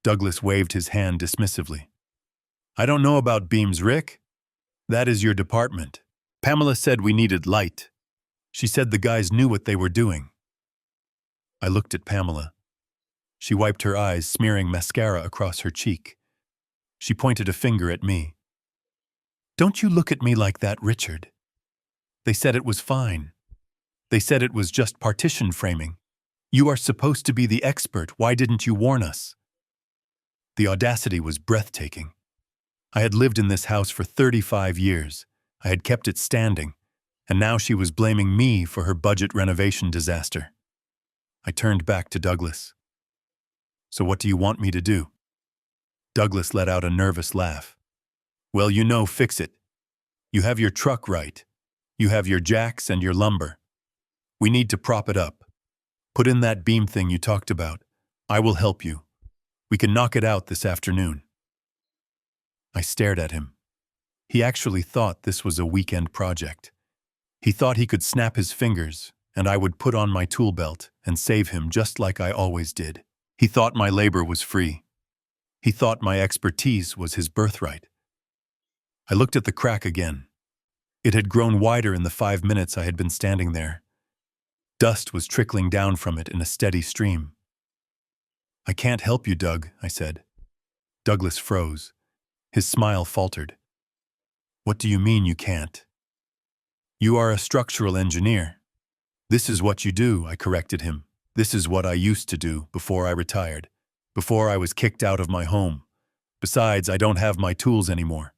Douglas waved his hand dismissively. "I don't know about beams, Rick. That is your department. Pamela said we needed light. She said the guys knew what they were doing." I looked at Pamela. She wiped her eyes, smearing mascara across her cheek. She pointed a finger at me. "Don't you look at me like that, Richard. They said it was fine. They said it was just partition framing. You are supposed to be the expert. Why didn't you warn us?" The audacity was breathtaking. I had lived in this house for 35 years. I had kept it standing, and now she was blaming me for her budget renovation disaster. I turned back to Douglas. "So what do you want me to do?" Douglas let out a nervous laugh. "Well, fix it. You have your truck right. You have your jacks and your lumber. We need to prop it up. Put in that beam thing you talked about. I will help you. We can knock it out this afternoon." I stared at him. He actually thought this was a weekend project. He thought he could snap his fingers, and I would put on my tool belt and save him just like I always did. He thought my labor was free. He thought my expertise was his birthright. I looked at the crack again. It had grown wider in the 5 minutes I had been standing there. Dust was trickling down from it in a steady stream. "I can't help you, Doug," I said. Douglas froze. His smile faltered. "What do you mean you can't?" "You are a structural engineer." "This is what you do," I corrected him. "This is what I used to do before I retired, before I was kicked out of my home. Besides, I don't have my tools anymore."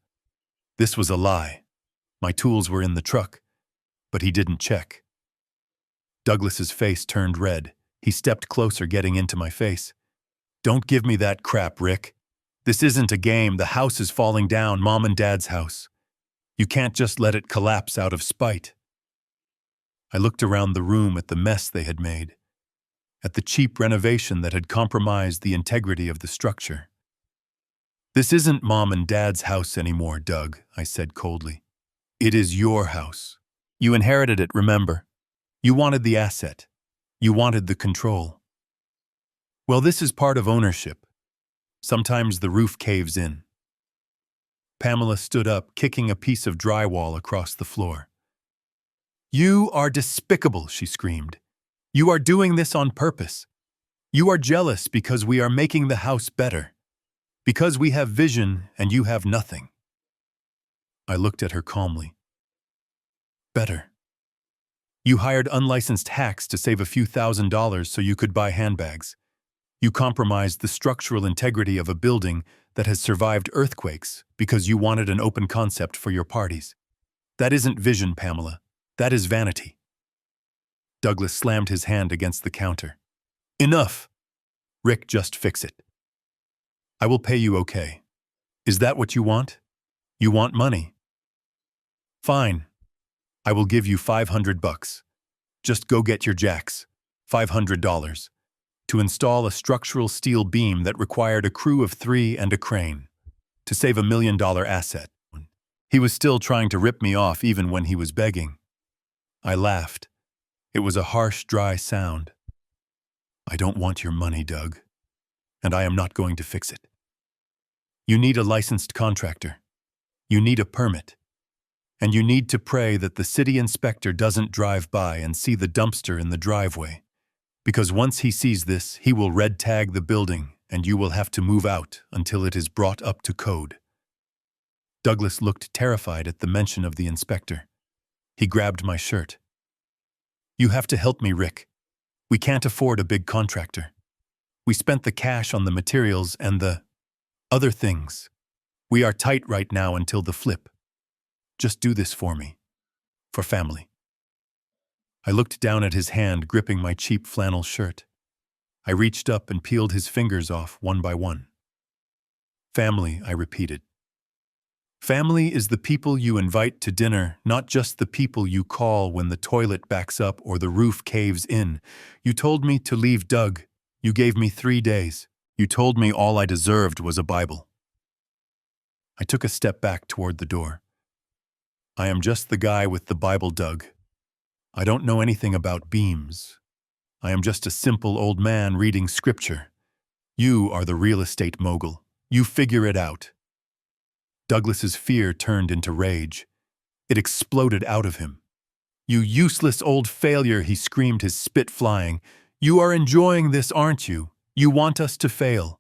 This was a lie. My tools were in the truck, but he didn't check. Douglas's face turned red. He stepped closer, getting into my face. "Don't give me that crap, Rick. This isn't a game. The house is falling down, Mom and Dad's house. You can't just let it collapse out of spite." I looked around the room at the mess they had made, at the cheap renovation that had compromised the integrity of the structure. "This isn't Mom and Dad's house anymore, Doug," I said coldly. "It is your house. You inherited it, remember? You wanted the asset. You wanted the control. Well, this is part of ownership. Sometimes the roof caves in." Pamela stood up, kicking a piece of drywall across the floor. "You are despicable," she screamed. "You are doing this on purpose. You are jealous because we are making the house better. Because we have vision and you have nothing." I looked at her calmly. "Better. You hired unlicensed hacks to save a few $1,000s so you could buy handbags. You compromised the structural integrity of a building that has survived earthquakes because you wanted an open concept for your parties. That isn't vision, Pamela. That is vanity." Douglas slammed his hand against the counter. "Enough! Rick, just fix it. I will pay you okay. Is that what you want? You want money? Fine. I will give you $500. Just go get your jacks. $500. To install a structural steel beam that required a crew of 3 and a crane. To save $1 million asset." He was still trying to rip me off even when he was begging. I laughed. It was a harsh, dry sound. "I don't want your money, Doug. And I am not going to fix it. You need a licensed contractor. You need a permit. And you need to pray that the city inspector doesn't drive by and see the dumpster in the driveway. Because once he sees this, he will red tag the building and you will have to move out until it is brought up to code." Douglas looked terrified at the mention of the inspector. He grabbed my shirt. "You have to help me, Rick. We can't afford a big contractor. We spent the cash on the materials and the other things. We are tight right now until the flip. Just do this for me. For family." I looked down at his hand gripping my cheap flannel shirt. I reached up and peeled his fingers off one by one. Family, I repeated. Family is the people you invite to dinner, not just the people you call when the toilet backs up or the roof caves in. You told me to leave Doug. You gave me 3 days. You told me all I deserved was a Bible. I took a step back toward the door. I am just the guy with the Bible, Doug. I don't know anything about beams. I am just a simple old man reading scripture. You are the real estate mogul. You figure it out. Douglas's fear turned into rage. It exploded out of him. You useless old failure, he screamed, his spit flying. You are enjoying this, aren't you? You want us to fail.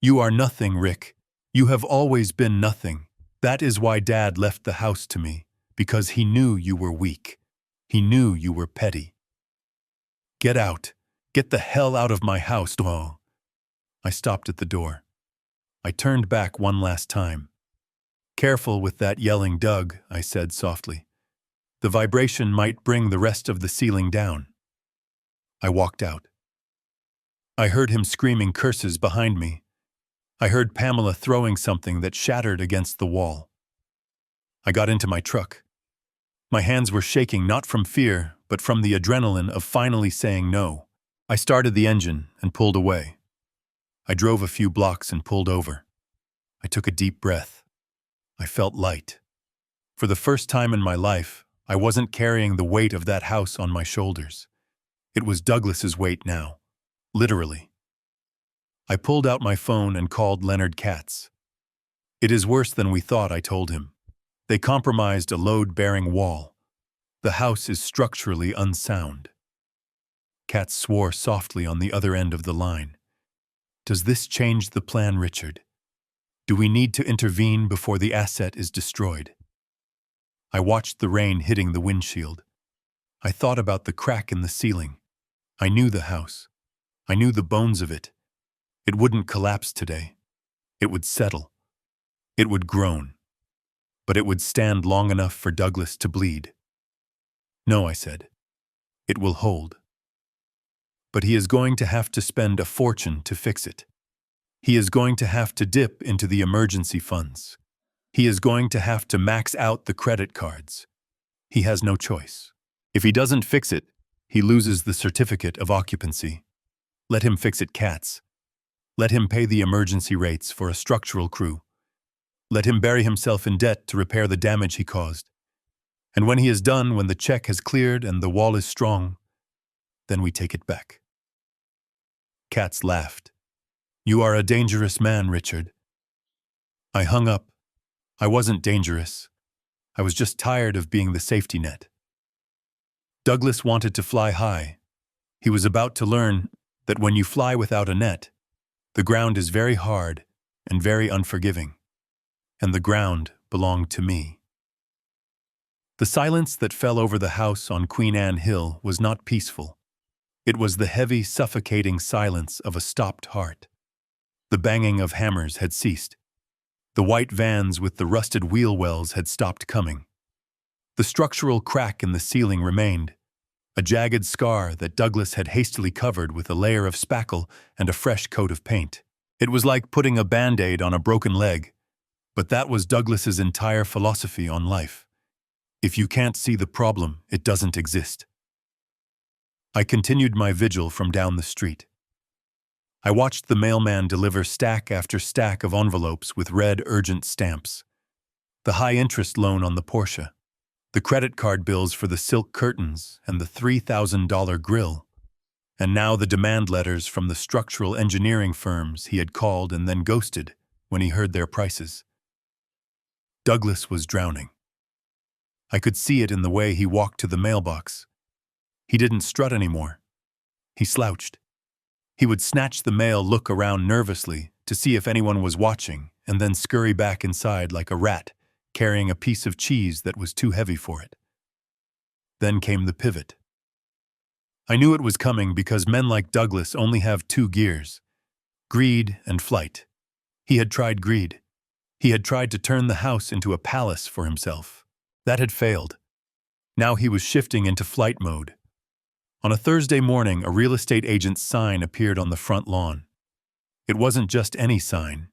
You are nothing, Rick. You have always been nothing. That is why Dad left the house to me, because he knew you were weak. He knew you were petty. Get out. Get the hell out of my house, oh. I stopped at the door. I turned back one last time. Careful with that yelling, Doug, I said softly. The vibration might bring the rest of the ceiling down. I walked out. I heard him screaming curses behind me. I heard Pamela throwing something that shattered against the wall. I got into my truck. My hands were shaking not from fear, but from the adrenaline of finally saying no. I started the engine and pulled away. I drove a few blocks and pulled over. I took a deep breath. I felt light. For the first time in my life, I wasn't carrying the weight of that house on my shoulders. It was Douglas's weight now, literally. I pulled out my phone and called Leonard Katz. It is worse than we thought, I told him. They compromised a load-bearing wall. The house is structurally unsound. Katz swore softly on the other end of the line. Does this change the plan, Richard? Do we need to intervene before the asset is destroyed? I watched the rain hitting the windshield. I thought about the crack in the ceiling. I knew the house. I knew the bones of it. It wouldn't collapse today. It would settle. It would groan. But it would stand long enough for Douglas to bleed. No, I said. It will hold. But he is going to have to spend a fortune to fix it. He is going to have to dip into the emergency funds. He is going to have to max out the credit cards. He has no choice. If he doesn't fix it, he loses the certificate of occupancy. Let him fix it, Katz. Let him pay the emergency rates for a structural crew. Let him bury himself in debt to repair the damage he caused. And when he is done, when the check has cleared and the wall is strong, then we take it back. Katz laughed. You are a dangerous man, Richard. I hung up. I wasn't dangerous. I was just tired of being the safety net. Douglas wanted to fly high. He was about to learn that when you fly without a net, the ground is very hard and very unforgiving. And the ground belonged to me. The silence that fell over the house on Queen Anne Hill was not peaceful. It was the heavy, suffocating silence of a stopped heart. The banging of hammers had ceased. The white vans with the rusted wheel wells had stopped coming. The structural crack in the ceiling remained, a jagged scar that Douglas had hastily covered with a layer of spackle and a fresh coat of paint. It was like putting a Band-Aid on a broken leg, but that was Douglas's entire philosophy on life. If you can't see the problem, it doesn't exist. I continued my vigil from down the street. I watched the mailman deliver stack after stack of envelopes with red urgent stamps. The high-interest loan on the Porsche, the credit card bills for the silk curtains and the $3,000 grill, and now the demand letters from the structural engineering firms he had called and then ghosted when he heard their prices. Douglas was drowning. I could see it in the way he walked to the mailbox. He didn't strut anymore. He slouched. He would snatch the mail, look around nervously to see if anyone was watching, and then scurry back inside like a rat, carrying a piece of cheese that was too heavy for it. Then came the pivot. I knew it was coming because men like Douglas only have 2 gears: greed and flight. He had tried greed. He had tried to turn the house into a palace for himself. That had failed. Now he was shifting into flight mode. On a Thursday morning, a real estate agent's sign appeared on the front lawn. It wasn't just any sign.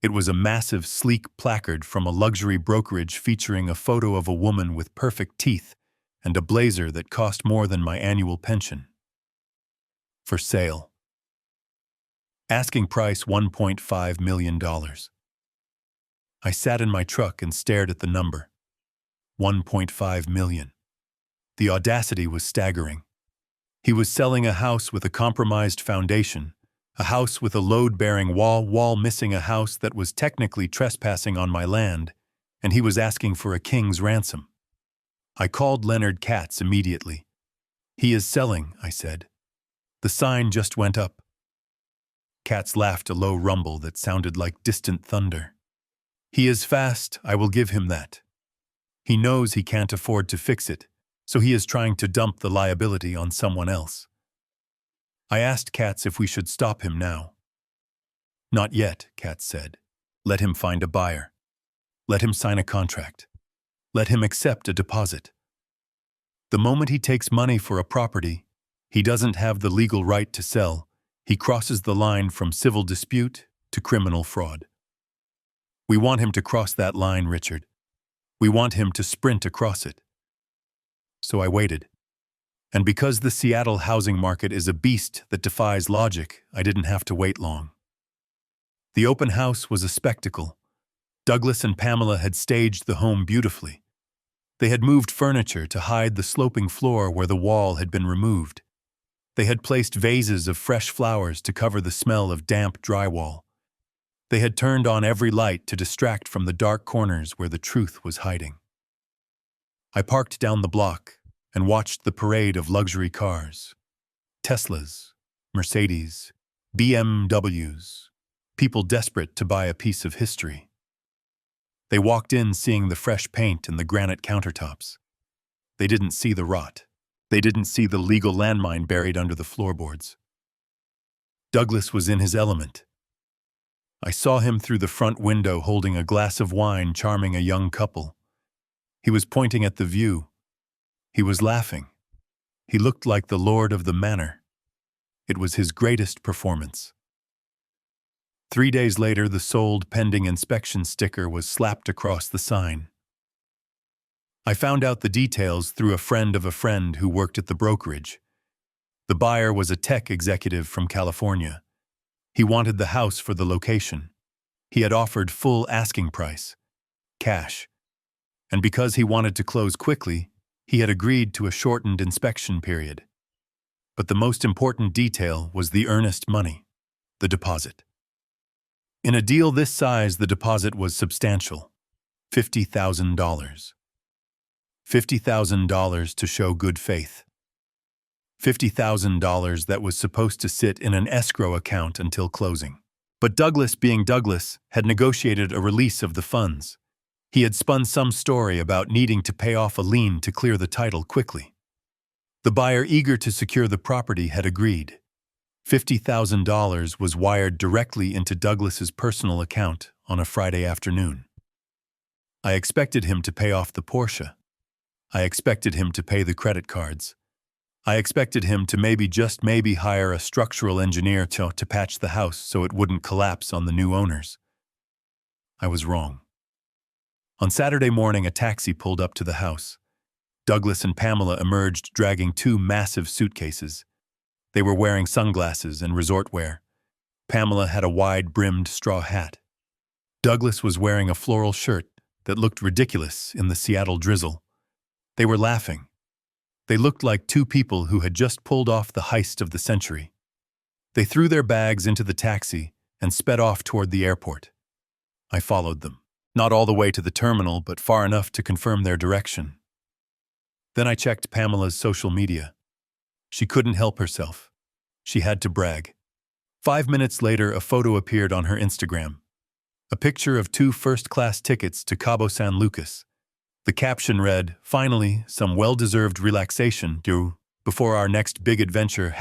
It was a massive, sleek placard from a luxury brokerage featuring a photo of a woman with perfect teeth and a blazer that cost more than my annual pension. For sale. Asking price $1.5 million. I sat in my truck and stared at the number. 1.5 million. The audacity was staggering. He was selling a house with a compromised foundation, a house with a load-bearing wall missing a house that was technically trespassing on my land, and he was asking for a king's ransom. I called Leonard Katz immediately. "He is selling," I said. "The sign just went up." Katz laughed a low rumble that sounded like distant thunder. "He is fast, I will give him that. He knows he can't afford to fix it, so he is trying to dump the liability on someone else." I asked Katz if we should stop him now. "Not yet," Katz said. "Let him find a buyer. Let him sign a contract. Let him accept a deposit. The moment he takes money for a property, he doesn't have the legal right to sell. He crosses the line from civil dispute to criminal fraud. We want him to cross that line, Richard. We want him to sprint across it." So I waited. And because the Seattle housing market is a beast that defies logic, I didn't have to wait long. The open house was a spectacle. Douglas and Pamela had staged the home beautifully. They had moved furniture to hide the sloping floor where the wall had been removed. They had placed vases of fresh flowers to cover the smell of damp drywall. They had turned on every light to distract from the dark corners where the truth was hiding. I parked down the block and watched the parade of luxury cars. Teslas, Mercedes, BMWs, people desperate to buy a piece of history. They walked in seeing the fresh paint and the granite countertops. They didn't see the rot. They didn't see the legal landmine buried under the floorboards. Douglas was in his element. I saw him through the front window holding a glass of wine, charming a young couple. He was pointing at the view. He was laughing. He looked like the lord of the manor. It was his greatest performance. 3 days later, the sold pending inspection sticker was slapped across the sign. I found out the details through a friend of a friend who worked at the brokerage. The buyer was a tech executive from California. He wanted the house for the location. He had offered full asking price, cash. And because he wanted to close quickly, he had agreed to a shortened inspection period. But the most important detail was the earnest money, the deposit. In a deal this size, the deposit was substantial, $50,000. $50,000 to show good faith. $50,000 that was supposed to sit in an escrow account until closing. But Douglas, being Douglas, had negotiated a release of the funds. He had spun some story about needing to pay off a lien to clear the title quickly. The buyer, eager to secure the property, had agreed. $50,000 was wired directly into Douglas's personal account on a Friday afternoon. I expected him to pay off the Porsche. I expected him to pay the credit cards. I expected him to maybe hire a structural engineer to patch the house so it wouldn't collapse on the new owners. I was wrong. On Saturday morning, a taxi pulled up to the house. Douglas and Pamela emerged dragging 2 massive suitcases. They were wearing sunglasses and resort wear. Pamela had a wide-brimmed straw hat. Douglas was wearing a floral shirt that looked ridiculous in the Seattle drizzle. They were laughing. They looked like 2 people who had just pulled off the heist of the century. They threw their bags into the taxi and sped off toward the airport. I followed them. Not all the way to the terminal, but far enough to confirm their direction. Then I checked Pamela's social media. She couldn't help herself. She had to brag. 5 minutes later, a photo appeared on her Instagram. A picture of 2 first-class tickets to Cabo San Lucas. The caption read, "Finally, some well-deserved relaxation due before our next big adventure,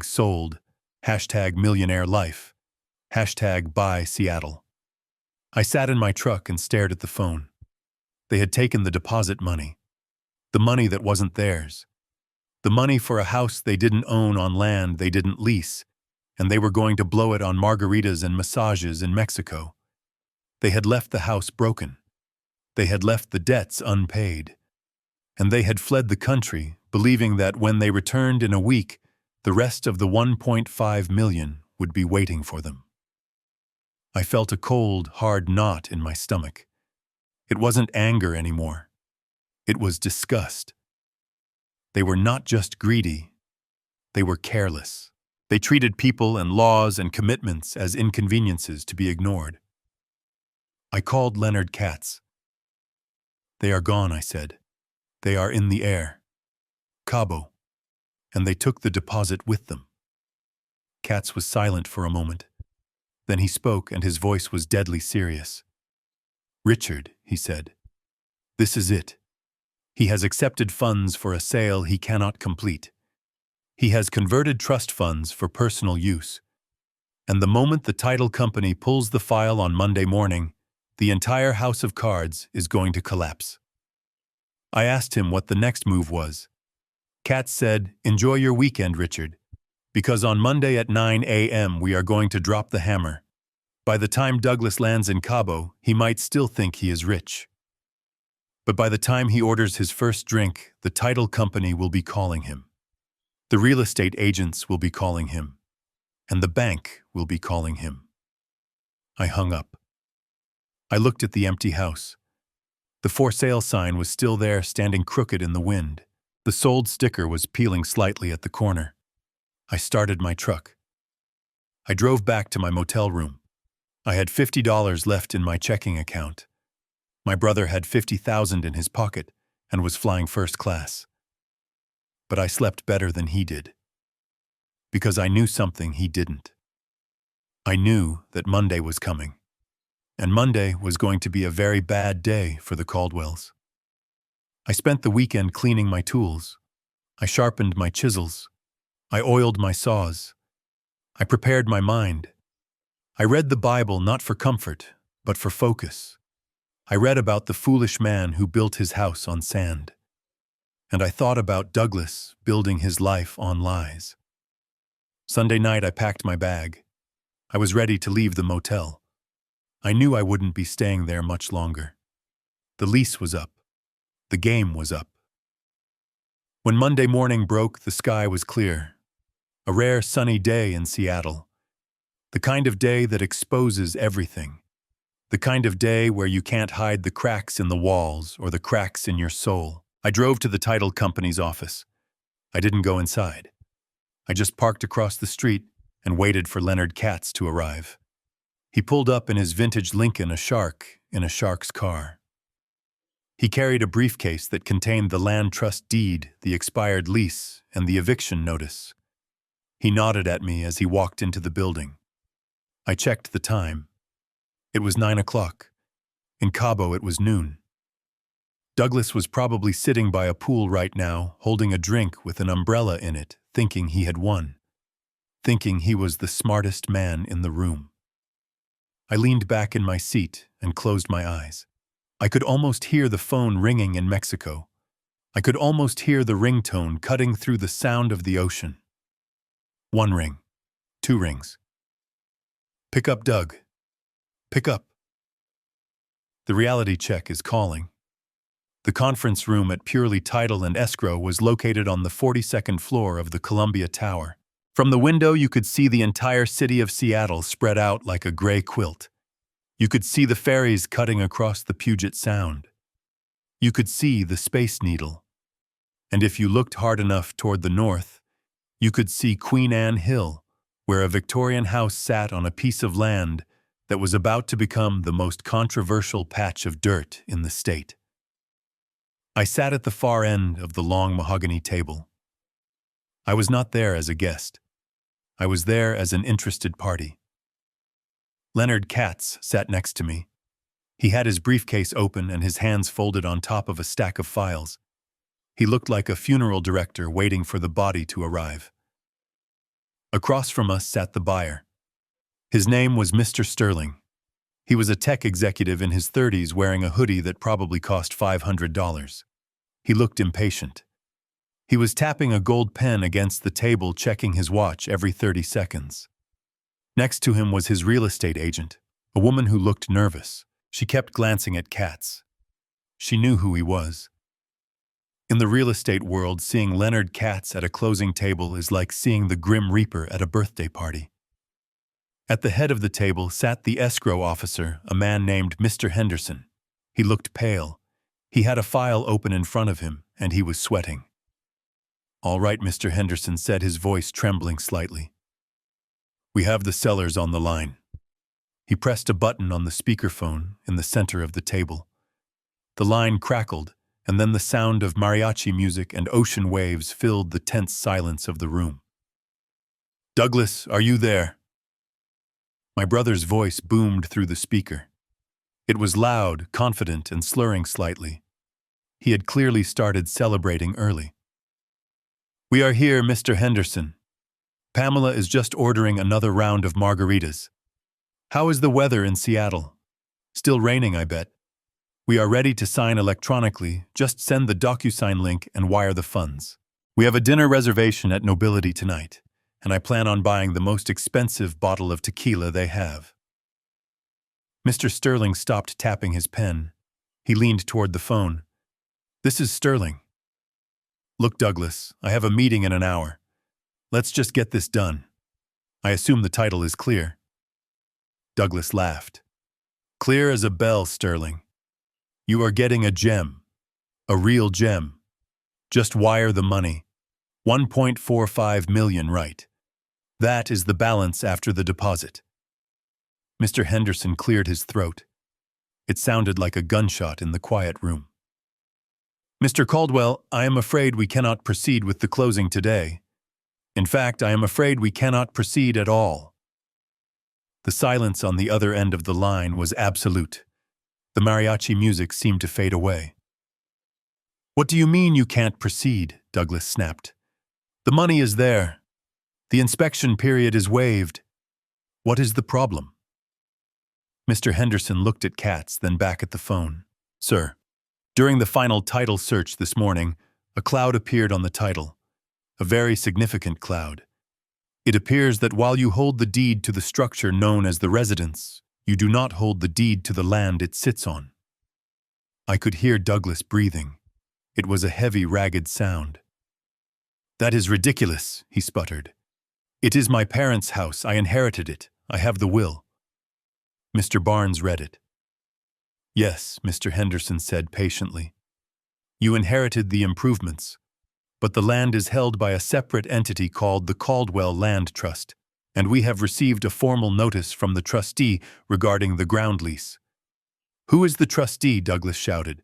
#sold, #millionaire life, #buy Seattle." I sat in my truck and stared at the phone. They had taken the deposit money. The money that wasn't theirs. The money for a house they didn't own on land they didn't lease, and they were going to blow it on margaritas and massages in Mexico. They had left the house broken. They had left the debts unpaid. And they had fled the country, believing that when they returned in a week, the rest of the 1.5 million would be waiting for them. I felt a cold, hard knot in my stomach. It wasn't anger anymore. It was disgust. They were not just greedy. They were careless. They treated people and laws and commitments as inconveniences to be ignored. I called Leonard Katz. "They are gone," I said. "They are in the air. Cabo." And they took the deposit with them. Katz was silent for a moment. Then he spoke, and his voice was deadly serious. "Richard," he said, "this is it. He has accepted funds for a sale he cannot complete. He has converted trust funds for personal use. And the moment the title company pulls the file on Monday morning, the entire house of cards is going to collapse." I asked him what the next move was. Katz said, "Enjoy your weekend, Richard, because on Monday at 9 a.m. we are going to drop the hammer. By the time Douglas lands in Cabo, he might still think he is rich. But by the time he orders his first drink, the title company will be calling him. The real estate agents will be calling him. And the bank will be calling him." I hung up. I looked at the empty house. The for sale sign was still there, standing crooked in the wind. The sold sticker was peeling slightly at the corner. I started my truck. I drove back to my motel room. I had $50 left in my checking account. My brother had $50,000 in his pocket and was flying first class. But I slept better than he did. Because I knew something he didn't. I knew that Monday was coming. And Monday was going to be a very bad day for the Caldwells. I spent the weekend cleaning my tools. I sharpened my chisels. I oiled my saws. I prepared my mind. I read the Bible not for comfort, but for focus. I read about the foolish man who built his house on sand. And I thought about Douglas building his life on lies. Sunday night I packed my bag. I was ready to leave the motel. I knew I wouldn't be staying there much longer. The lease was up. The game was up. When Monday morning broke, the sky was clear. A rare sunny day in Seattle. The kind of day that exposes everything. The kind of day where you can't hide the cracks in the walls or the cracks in your soul. I drove to the title company's office. I didn't go inside. I just parked across the street and waited for Leonard Katz to arrive. He pulled up in his vintage Lincoln, a shark in a shark's car. He carried a briefcase that contained the land trust deed, the expired lease, and the eviction notice. He nodded at me as he walked into the building. I checked the time. It was 9 o'clock. In Cabo, it was noon. Douglas was probably sitting by a pool right now, holding a drink with an umbrella in it, thinking he had won. Thinking he was the smartest man in the room. I leaned back in my seat and closed my eyes. I could almost hear the phone ringing in Mexico. I could almost hear the ringtone cutting through the sound of the ocean. 1 ring. 2 rings. "Pick up, Doug. Pick up." The reality check is calling. The conference room at Purely Title and Escrow was located on the 42nd floor of the Columbia Tower. From the window, you could see the entire city of Seattle spread out like a gray quilt. You could see the ferries cutting across the Puget Sound. You could see the Space Needle. And if you looked hard enough toward the north, you could see Queen Anne Hill, where a Victorian house sat on a piece of land that was about to become the most controversial patch of dirt in the state. I sat at the far end of the long mahogany table. I was not there as a guest. I was there as an interested party. Leonard Katz sat next to me. He had his briefcase open and his hands folded on top of a stack of files. He looked like a funeral director waiting for the body to arrive. Across from us sat the buyer. His name was Mr. Sterling. He was a tech executive in his 30s wearing a hoodie that probably cost $500. He looked impatient. He was tapping a gold pen against the table, checking his watch every 30 seconds. Next to him was his real estate agent, a woman who looked nervous. She kept glancing at Katz. She knew who he was. In the real estate world, seeing Leonard Katz at a closing table is like seeing the Grim Reaper at a birthday party. At the head of the table sat the escrow officer, a man named Mr. Henderson. He looked pale. He had a file open in front of him, and he was sweating. "All right," Mr. Henderson said, his voice trembling slightly. "We have the sellers on the line." He pressed a button on the speakerphone in the center of the table. The line crackled, and then the sound of mariachi music and ocean waves filled the tense silence of the room. "Douglas, are you there?" My brother's voice boomed through the speaker. It was loud, confident, and slurring slightly. He had clearly started celebrating early. "We are here, Mr. Henderson. Pamela is just ordering another round of margaritas. How is the weather in Seattle? Still raining, I bet. We are ready to sign electronically. Just send the DocuSign link and wire the funds. We have a dinner reservation at Nobility tonight, and I plan on buying the most expensive bottle of tequila they have." Mr. Sterling stopped tapping his pen. He leaned toward the phone. "This is Sterling. Look, Douglas, I have a meeting in an hour. Let's just get this done. I assume the title is clear." Douglas laughed. "Clear as a bell, Sterling. You are getting a gem. A real gem. Just wire the money. 1.45 million, right? That is the balance after the deposit." Mr. Henderson cleared his throat. It sounded like a gunshot in the quiet room. "Mr. Caldwell, I am afraid we cannot proceed with the closing today. In fact, I am afraid we cannot proceed at all." The silence on the other end of the line was absolute. The mariachi music seemed to fade away. "What do you mean you can't proceed?" Douglas snapped. "The money is there. The inspection period is waived. What is the problem?" Mr. Henderson looked at Katz, then back at the phone. "Sir, during the final title search this morning, a cloud appeared on the title. A very significant cloud. It appears that while you hold the deed to the structure known as the residence, you do not hold the deed to the land it sits on." I could hear Douglas breathing. It was a heavy, ragged sound. "That is ridiculous," he sputtered. "It is my parents' house. I inherited it. I have the will." Mr. Barnes read it. "Yes," Mr. Henderson said patiently. "You inherited the improvements, but the land is held by a separate entity called the Caldwell Land Trust, and we have received a formal notice from the trustee regarding the ground lease." "Who is the trustee?" Douglas shouted.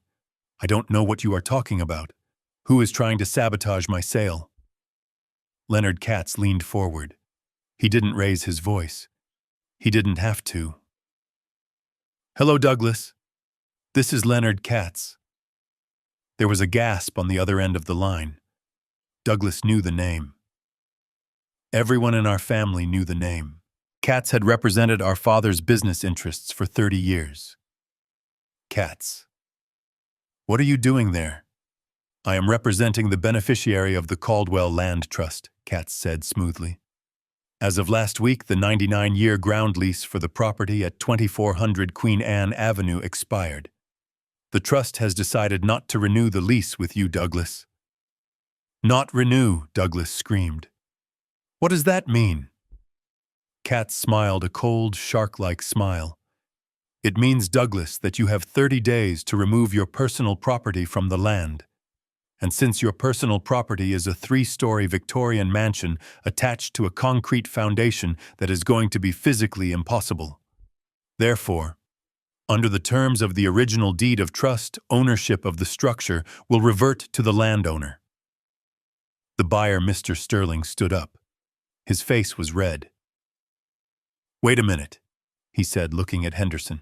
"I don't know what you are talking about. Who is trying to sabotage my sale?" Leonard Katz leaned forward. He didn't raise his voice. He didn't have to. "Hello, Douglas. This is Leonard Katz." There was a gasp on the other end of the line. Douglas knew the name. Everyone in our family knew the name. Katz had represented our father's business interests for 30 years. "Katz. What are you doing there?" "I am representing the beneficiary of the Caldwell Land Trust," Katz said smoothly. "As of last week, the 99-year ground lease for the property at 2400 Queen Anne Avenue expired. The trust has decided not to renew the lease with you, Douglas." "Not renew," Douglas screamed. "What does that mean?" Katz smiled a cold, shark-like smile. "It means, Douglas, that you have 30 days to remove your personal property from the land. And since your personal property is a 3-story Victorian mansion attached to a concrete foundation that is going to be physically impossible. Therefore, under the terms of the original deed of trust, ownership of the structure will revert to the landowner." The buyer, Mr. Sterling, stood up. His face was red. "Wait a minute," he said, looking at Henderson.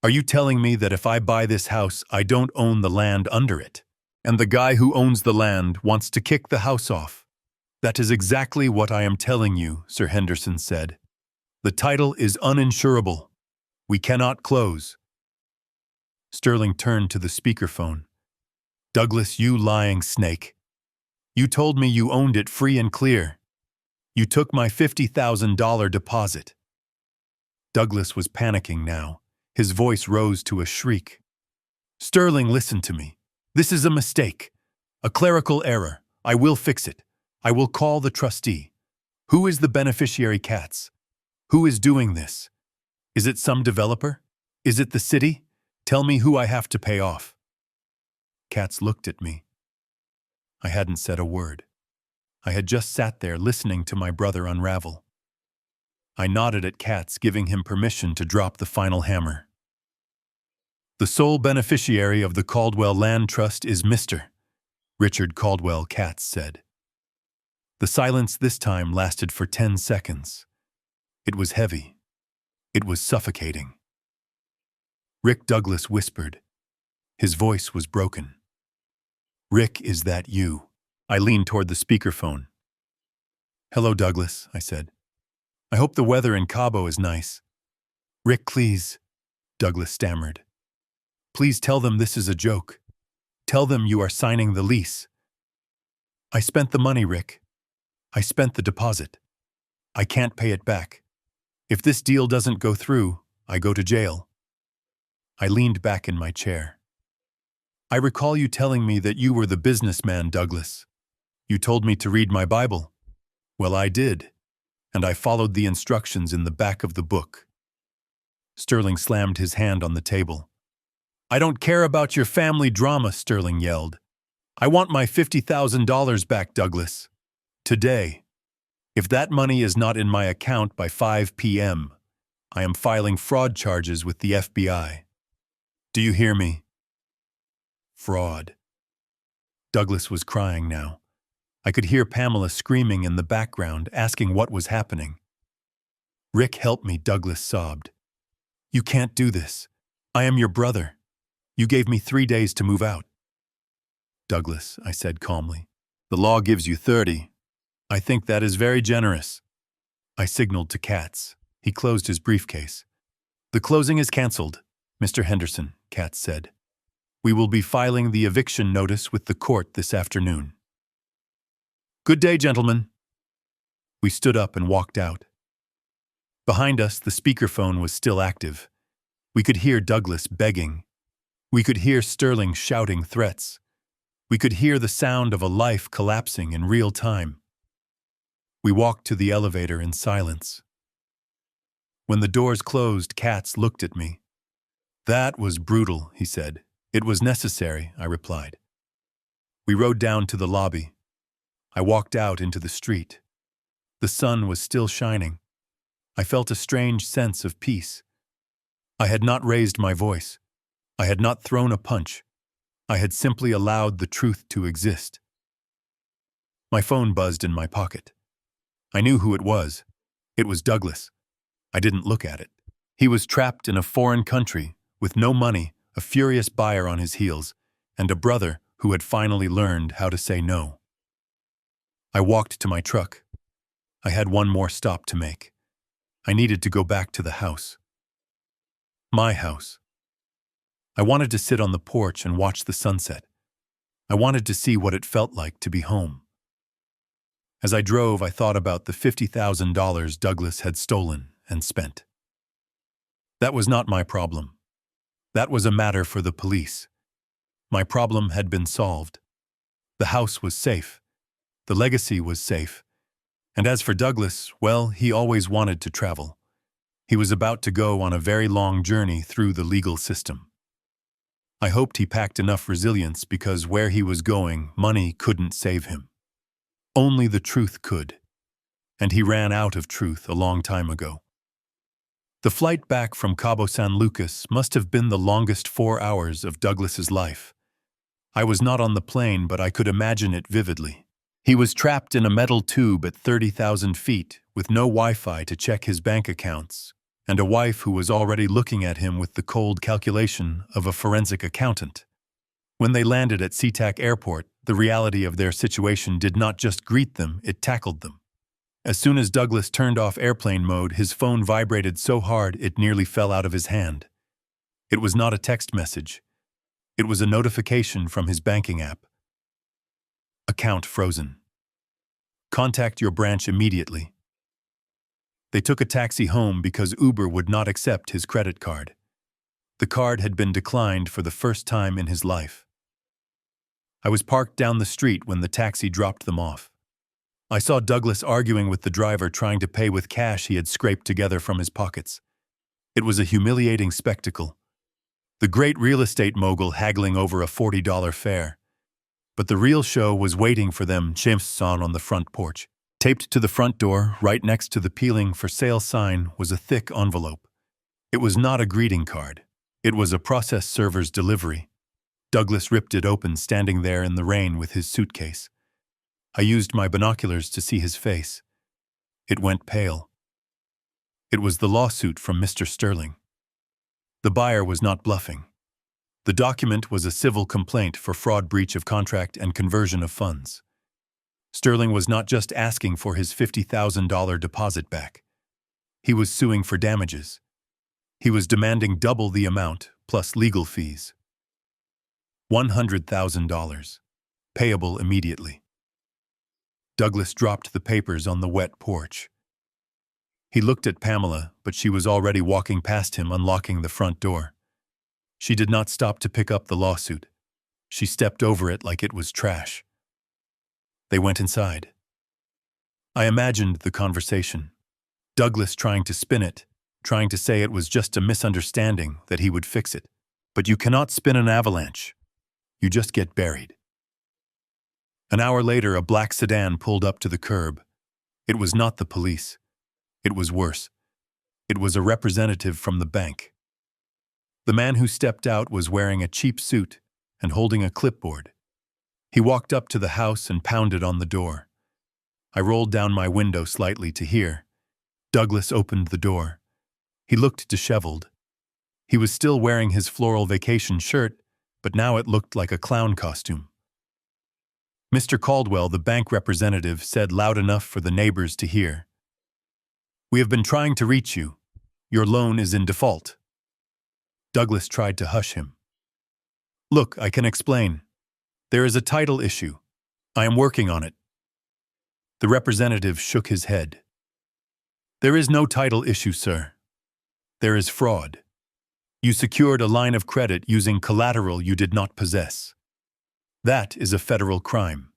"Are you telling me that if I buy this house, I don't own the land under it? And the guy who owns the land wants to kick the house off?" "That is exactly what I am telling you," Sir Henderson said. "The title is uninsurable. We cannot close." Sterling turned to the speakerphone. "Douglas, you lying snake. You told me you owned it free and clear. You took my $50,000 deposit." Douglas was panicking now. His voice rose to a shriek. "Sterling, listen to me. This is a mistake. A clerical error. I will fix it. I will call the trustee. Who is the beneficiary, Katz? Who is doing this? Is it some developer? Is it the city? Tell me who I have to pay off." Katz looked at me. I hadn't said a word. I had just sat there listening to my brother unravel. I nodded at Katz, giving him permission to drop the final hammer. "The sole beneficiary of the Caldwell Land Trust is Mr. Richard Caldwell," Katz said. The silence this time lasted for 10 seconds. It was heavy. It was suffocating. Rick Douglas whispered. His voice was broken. "Rick, is that you?" I leaned toward the speakerphone. "Hello, Douglas," I said. "I hope the weather in Cabo is nice." "Rick, please," Douglas stammered. "Please tell them this is a joke. Tell them you are signing the lease." "I spent the money, Rick. I spent the deposit. I can't pay it back. If this deal doesn't go through, I go to jail." I leaned back in my chair. "I recall you telling me that you were the businessman, Douglas. You told me to read my Bible. Well, I did, and I followed the instructions in the back of the book." Sterling slammed his hand on the table. "I don't care about your family drama," Sterling yelled. "I want my $50,000 back, Douglas. Today. If that money is not in my account by 5 p.m., I am filing fraud charges with the FBI. Do you hear me?" Fraud. Douglas was crying now. I could hear Pamela screaming in the background, asking what was happening. "Rick, help me," Douglas sobbed. "You can't do this. I am your brother. You gave me 3 days to move out." "Douglas," I said calmly, "the law gives you 30. I think that is very generous." I signaled to Katz. He closed his briefcase. "The closing is canceled, Mr. Henderson," Katz said. "We will be filing the eviction notice with the court this afternoon." "Good day, gentlemen." We stood up and walked out. Behind us, the speakerphone was still active. We could hear Douglas begging. We could hear Sterling shouting threats. We could hear the sound of a life collapsing in real time. We walked to the elevator in silence. When the doors closed, Katz looked at me. "That was brutal," he said. "It was necessary," I replied. We rode down to the lobby. I walked out into the street. The sun was still shining. I felt a strange sense of peace. I had not raised my voice. I had not thrown a punch. I had simply allowed the truth to exist. My phone buzzed in my pocket. I knew who it was. It was Douglas. I didn't look at it. He was trapped in a foreign country, with no money, a furious buyer on his heels, and a brother who had finally learned how to say no. I walked to my truck. I had one more stop to make. I needed to go back to the house. My house. I wanted to sit on the porch and watch the sunset. I wanted to see what it felt like to be home. As I drove, I thought about the $50,000 Douglas had stolen and spent. That was not my problem. That was a matter for the police. My problem had been solved. The house was safe. The legacy was safe. And as for Douglas, well, he always wanted to travel. He was about to go on a very long journey through the legal system. I hoped he packed enough resilience because where he was going, money couldn't save him. Only the truth could. And he ran out of truth a long time ago. The flight back from Cabo San Lucas must have been the longest 4 hours of Douglas's life. I was not on the plane, but I could imagine it vividly. He was trapped in a metal tube at 30,000 feet, with no Wi-Fi to check his bank accounts, and a wife who was already looking at him with the cold calculation of a forensic accountant. When they landed at SeaTac Airport, the reality of their situation did not just greet them, it tackled them. As soon as Douglas turned off airplane mode, his phone vibrated so hard it nearly fell out of his hand. It was not a text message. It was a notification from his banking app. Account frozen. Contact your branch immediately. They took a taxi home because Uber would not accept his credit card. The card had been declined for the first time in his life. I was parked down the street when the taxi dropped them off. I saw Douglas arguing with the driver, trying to pay with cash he had scraped together from his pockets. It was a humiliating spectacle. The great real estate mogul haggling over a $40 fare. But the real show was waiting for them, Jameson on the front porch. Taped to the front door, right next to the peeling for sale sign, was a thick envelope. It was not a greeting card. It was a process server's delivery. Douglas ripped it open, standing there in the rain with his suitcase. I used my binoculars to see his face. It went pale. It was the lawsuit from Mr. Sterling. The buyer was not bluffing. The document was a civil complaint for fraud, breach of contract, and conversion of funds. Sterling was not just asking for his $50,000 deposit back. He was suing for damages. He was demanding double the amount, plus legal fees. $100,000, payable immediately. Douglas dropped the papers on the wet porch. He looked at Pamela, but she was already walking past him, unlocking the front door. She did not stop to pick up the lawsuit. She stepped over it like it was trash. They went inside. I imagined the conversation. Douglas trying to spin it, trying to say it was just a misunderstanding, that he would fix it. But you cannot spin an avalanche. You just get buried. An hour later, a black sedan pulled up to the curb. It was not the police. It was worse. It was a representative from the bank. The man who stepped out was wearing a cheap suit and holding a clipboard. He walked up to the house and pounded on the door. I rolled down my window slightly to hear. Douglas opened the door. He looked disheveled. He was still wearing his floral vacation shirt, but now it looked like a clown costume. Mr. Caldwell, the bank representative, said loud enough for the neighbors to hear. "We have been trying to reach you. Your loan is in default." Douglas tried to hush him. "Look, I can explain. There is a title issue. I am working on it." The representative shook his head. "There is no title issue, sir. There is fraud. You secured a line of credit using collateral you did not possess. That is a federal crime.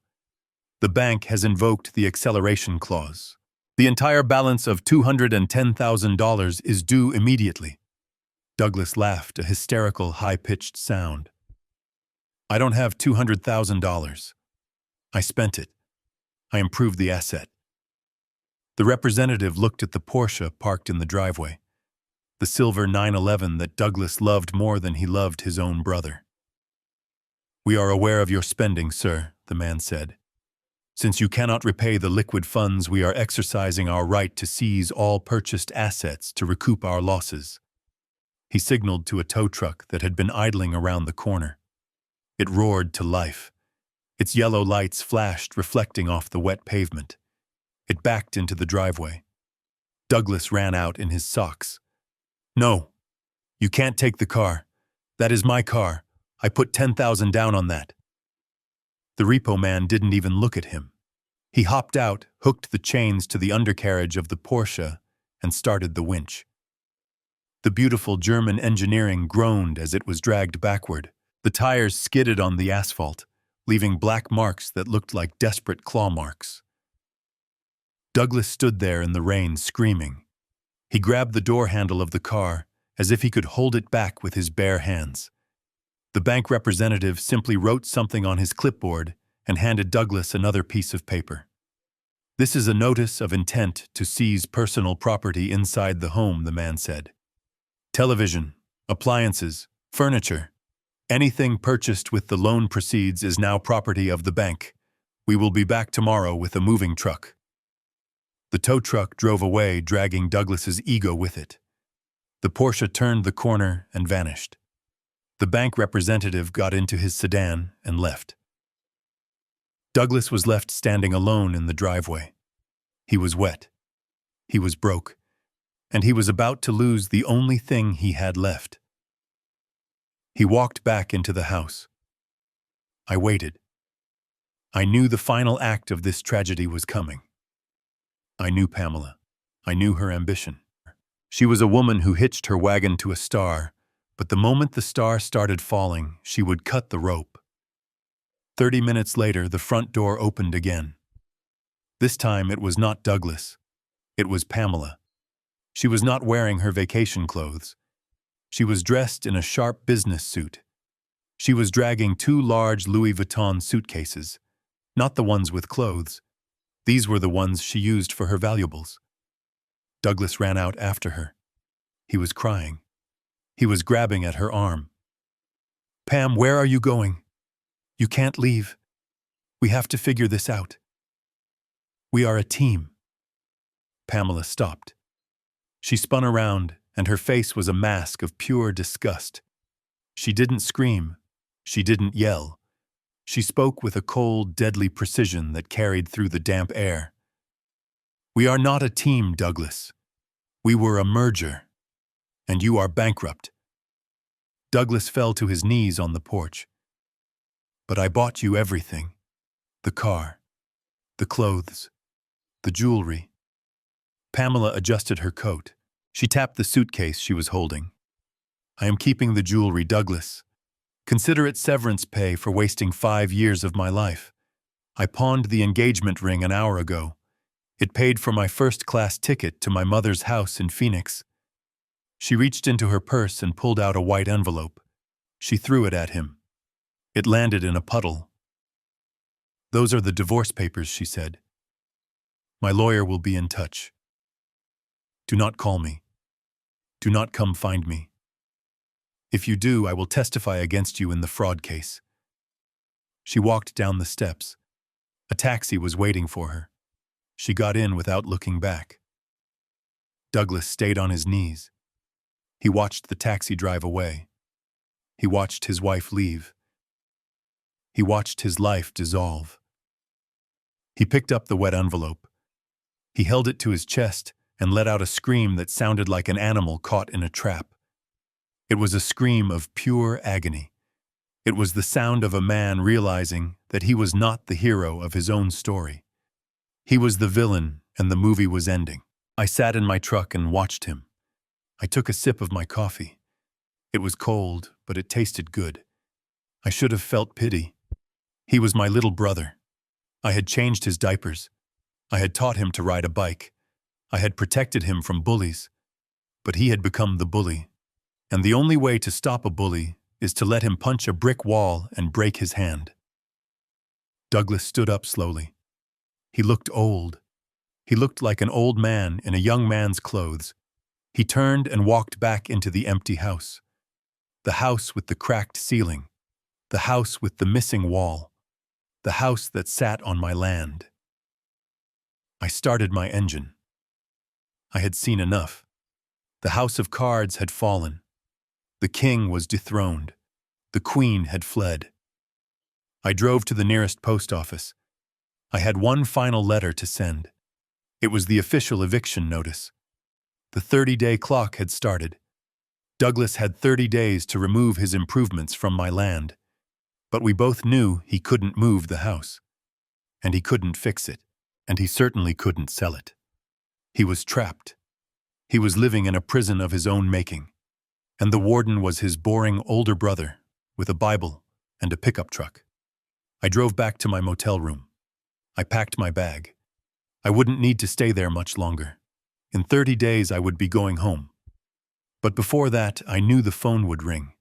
The bank has invoked the acceleration clause. The entire balance of $210,000 is due immediately." Douglas laughed, a hysterical, high-pitched sound. "I don't have $200,000. I spent it. I improved the asset." The representative looked at the Porsche parked in the driveway, the silver 911 that Douglas loved more than he loved his own brother. "We are aware of your spending, sir," the man said. "Since you cannot repay the liquid funds, we are exercising our right to seize all purchased assets to recoup our losses." He signaled to a tow truck that had been idling around the corner. It roared to life. Its yellow lights flashed, reflecting off the wet pavement. It backed into the driveway. Douglas ran out in his socks. "No, you can't take the car. That is my car. I put $10,000 down on that." The repo man didn't even look at him. He hopped out, hooked the chains to the undercarriage of the Porsche, and started the winch. The beautiful German engineering groaned as it was dragged backward. The tires skidded on the asphalt, leaving black marks that looked like desperate claw marks. Douglas stood there in the rain, screaming. He grabbed the door handle of the car, as if he could hold it back with his bare hands. The bank representative simply wrote something on his clipboard and handed Douglas another piece of paper. "This is a notice of intent to seize personal property inside the home," the man said. "Television, appliances, furniture, anything purchased with the loan proceeds is now property of the bank. We will be back tomorrow with a moving truck." The tow truck drove away, dragging Douglas's ego with it. The Porsche turned the corner and vanished. The bank representative got into his sedan and left. Douglas was left standing alone in the driveway. He was wet. He was broke. And he was about to lose the only thing he had left. He walked back into the house. I waited. I knew the final act of this tragedy was coming. I knew Pamela. I knew her ambition. She was a woman who hitched her wagon to a star, but the moment the star started falling, she would cut the rope. 30 minutes later, the front door opened again. This time it was not Douglas. It was Pamela. She was not wearing her vacation clothes. She was dressed in a sharp business suit. She was dragging 2 large Louis Vuitton suitcases, not the ones with clothes. These were the ones she used for her valuables. Douglas ran out after her. He was crying. He was grabbing at her arm. "Pam, where are you going? You can't leave. We have to figure this out. We are a team." Pamela stopped. She spun around, and her face was a mask of pure disgust. She didn't scream. She didn't yell. She spoke with a cold, deadly precision that carried through the damp air. "We are not a team, Douglas. We were a merger. And you are bankrupt." Douglas fell to his knees on the porch. "But I bought you everything. The car, the clothes, the jewelry." Pamela adjusted her coat. She tapped the suitcase she was holding. "I am keeping the jewelry, Douglas. Consider it severance pay for wasting 5 years of my life. I pawned the engagement ring an hour ago. It paid for my first-class ticket to my mother's house in Phoenix." She reached into her purse and pulled out a white envelope. She threw it at him. It landed in a puddle. "Those are the divorce papers," she said. "My lawyer will be in touch. Do not call me. Do not come find me. If you do, I will testify against you in the fraud case." She walked down the steps. A taxi was waiting for her. She got in without looking back. Douglas stayed on his knees. He watched the taxi drive away. He watched his wife leave. He watched his life dissolve. He picked up the wet envelope. He held it to his chest and let out a scream that sounded like an animal caught in a trap. It was a scream of pure agony. It was the sound of a man realizing that he was not the hero of his own story. He was the villain, and the movie was ending. I sat in my truck and watched him. I took a sip of my coffee. It was cold, but it tasted good. I should have felt pity. He was my little brother. I had changed his diapers. I had taught him to ride a bike. I had protected him from bullies. But he had become the bully. And the only way to stop a bully is to let him punch a brick wall and break his hand. Douglas stood up slowly. He looked old. He looked like an old man in a young man's clothes. He turned and walked back into the empty house. The house with the cracked ceiling. The house with the missing wall. The house that sat on my land. I started my engine. I had seen enough. The house of cards had fallen. The king was dethroned. The queen had fled. I drove to the nearest post office. I had one final letter to send. It was the official eviction notice. The 30-day clock had started. Douglas had 30 days to remove his improvements from my land. But we both knew he couldn't move the house. And he couldn't fix it. And he certainly couldn't sell it. He was trapped. He was living in a prison of his own making. And the warden was his boring older brother with a Bible and a pickup truck. I drove back to my motel room. I packed my bag. I wouldn't need to stay there much longer. In 30 days, I would be going home. But before that, I knew the phone would ring.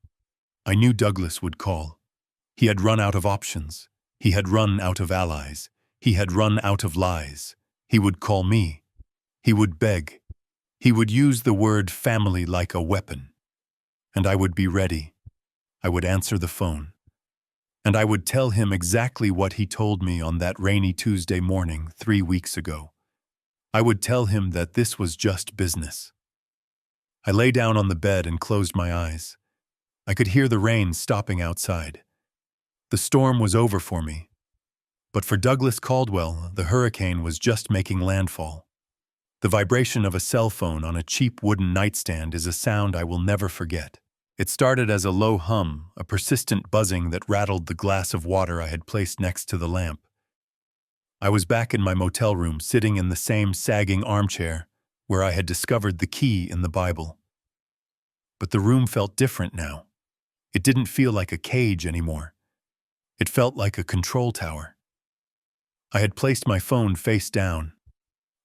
I knew Douglas would call. He had run out of options. He had run out of allies. He had run out of lies. He would call me. He would beg. He would use the word family like a weapon. And I would be ready. I would answer the phone. And I would tell him exactly what he told me on that rainy Tuesday morning 3 weeks ago. I would tell him that this was just business. I lay down on the bed and closed my eyes. I could hear the rain stopping outside. The storm was over for me. But for Douglas Caldwell, the hurricane was just making landfall. The vibration of a cell phone on a cheap wooden nightstand is a sound I will never forget. It started as a low hum, a persistent buzzing that rattled the glass of water I had placed next to the lamp. I was back in my motel room, sitting in the same sagging armchair where I had discovered the key in the Bible. But the room felt different now. It didn't feel like a cage anymore. It felt like a control tower. I had placed my phone face down.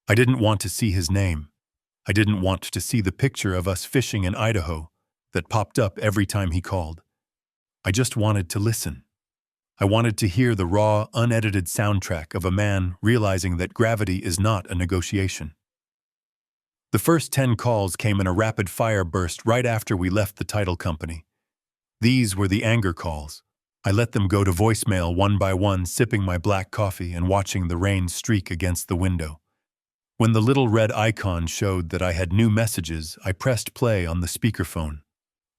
I didn't want to see his name. I didn't want to see the picture of us fishing in Idaho that popped up every time he called. I just wanted to listen. I wanted to hear the raw, unedited soundtrack of a man realizing that gravity is not a negotiation. The first 10 calls came in a rapid-fire burst right after we left the title company. These were the anger calls. I let them go to voicemail one by one, sipping my black coffee and watching the rain streak against the window. When the little red icon showed that I had new messages, I pressed play on the speakerphone.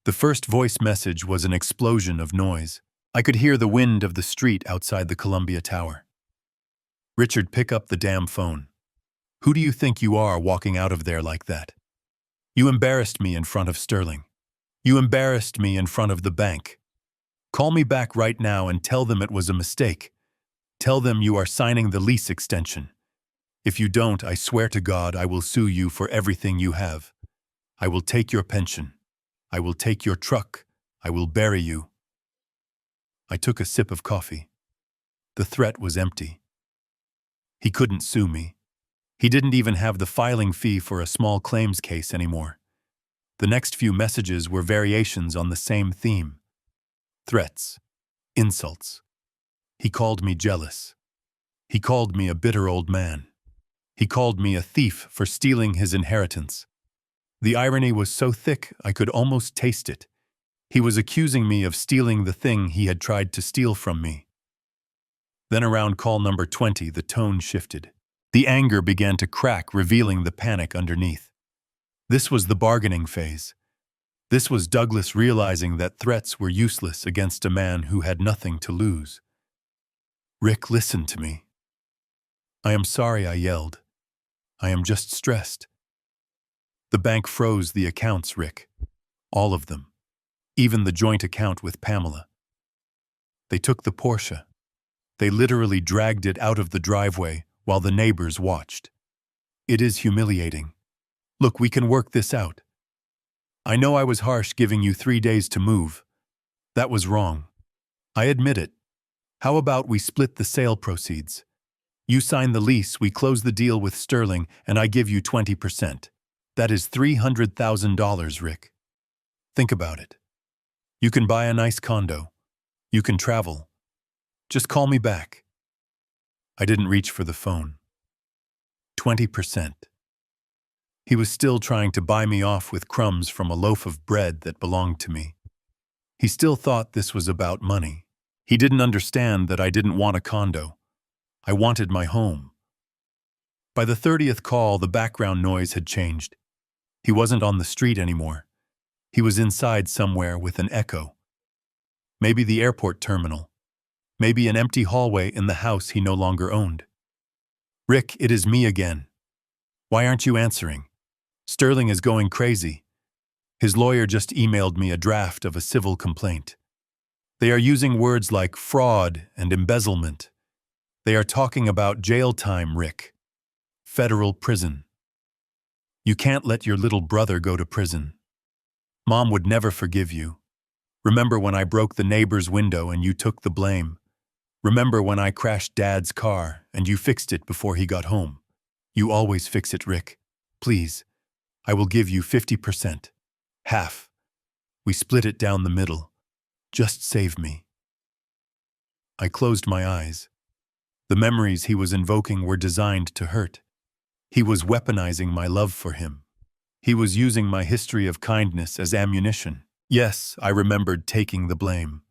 The first voice message was an explosion of noise. I could hear the wind of the street outside the Columbia Tower. "Richard, pick up the damn phone. Who do you think you are walking out of there like that? You embarrassed me in front of Sterling. You embarrassed me in front of the bank. Call me back right now and tell them it was a mistake. Tell them you are signing the lease extension. If you don't, I swear to God I will sue you for everything you have. I will take your pension. I will take your truck. I will bury you." I took a sip of coffee. The threat was empty. He couldn't sue me. He didn't even have the filing fee for a small claims case anymore. The next few messages were variations on the same theme. Threats. Insults. He called me jealous. He called me a bitter old man. He called me a thief for stealing his inheritance. The irony was so thick I could almost taste it. He was accusing me of stealing the thing he had tried to steal from me. Then around call number 20, the tone shifted. The anger began to crack, revealing the panic underneath. This was the bargaining phase. This was Douglas realizing that threats were useless against a man who had nothing to lose. "Rick, listen to me." "I am sorry," I yelled. "I am just stressed." "The bank froze the accounts, Rick. All of them. Even the joint account with Pamela. They took the Porsche. They literally dragged it out of the driveway while the neighbors watched. It is humiliating. Look, we can work this out. I know I was harsh giving you 3 days to move. That was wrong. I admit it. How about we split the sale proceeds? You sign the lease, we close the deal with Sterling, and I give you 20%. That is $300,000, Rick. Think about it. You can buy a nice condo. You can travel. Just call me back." I didn't reach for the phone. 20%. He was still trying to buy me off with crumbs from a loaf of bread that belonged to me. He still thought this was about money. He didn't understand that I didn't want a condo. I wanted my home. By the 30th call, the background noise had changed. He wasn't on the street anymore. He was inside somewhere with an echo. Maybe the airport terminal. Maybe an empty hallway in the house he no longer owned. "Rick, it is me again. Why aren't you answering? Sterling is going crazy. His lawyer just emailed me a draft of a civil complaint. They are using words like fraud and embezzlement. They are talking about jail time, Rick. Federal prison. You can't let your little brother go to prison. Mom would never forgive you. Remember when I broke the neighbor's window and you took the blame? Remember when I crashed Dad's car and you fixed it before he got home? You always fix it, Rick. Please, I will give you 50%. Half. We split it down the middle. Just save me." I closed my eyes. The memories he was invoking were designed to hurt. He was weaponizing my love for him. He was using my history of kindness as ammunition. Yes, I remembered taking the blame.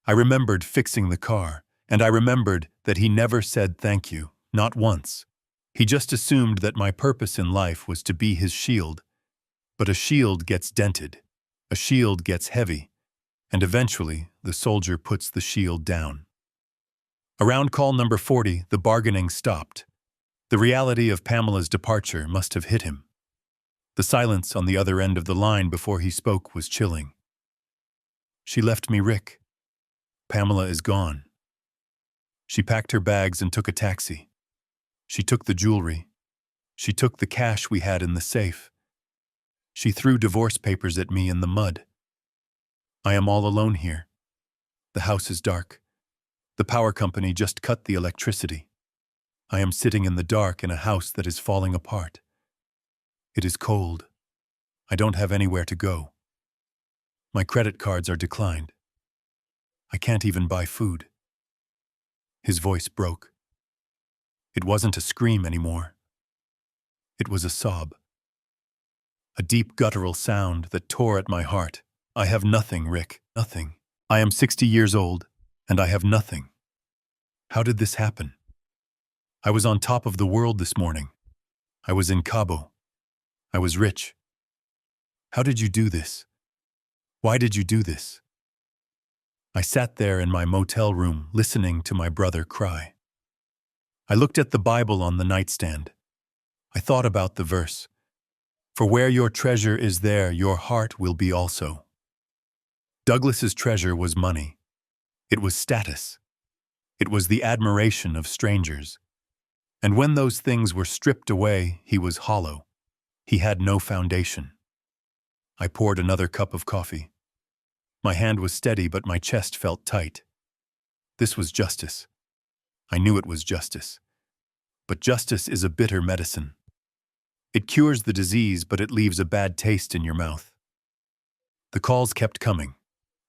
I remembered fixing the car, and I remembered that he never said thank you, not once. He just assumed that my purpose in life was to be his shield. But a shield gets dented, a shield gets heavy, and eventually the soldier puts the shield down. Around call number 40, the bargaining stopped. The reality of Pamela's departure must have hit him. The silence on the other end of the line before he spoke was chilling. "She left me, Rick. Pamela is gone. She packed her bags and took a taxi. She took the jewelry. She took the cash we had in the safe. She threw divorce papers at me in the mud. I am all alone here. The house is dark. The power company just cut the electricity. I am sitting in the dark in a house that is falling apart. It is cold. I don't have anywhere to go. My credit cards are declined. I can't even buy food. His voice broke. It wasn't a scream anymore. It was a sob. A deep guttural sound that tore at my heart. I have nothing, Rick, nothing. I am 60 years old, and I have nothing. How did this happen? I was on top of the world this morning. I was in Cabo. I was rich. How did you do this? Why did you do this? I sat there in my motel room listening to my brother cry. I looked at the Bible on the nightstand. I thought about the verse, "For where your treasure is there, your heart will be also." Douglas's treasure was money. It was status. It was the admiration of strangers. And when those things were stripped away, he was hollow. He had no foundation. I poured another cup of coffee. My hand was steady, but my chest felt tight. This was justice. I knew it was justice. But justice is a bitter medicine. It cures the disease, but it leaves a bad taste in your mouth. The calls kept coming.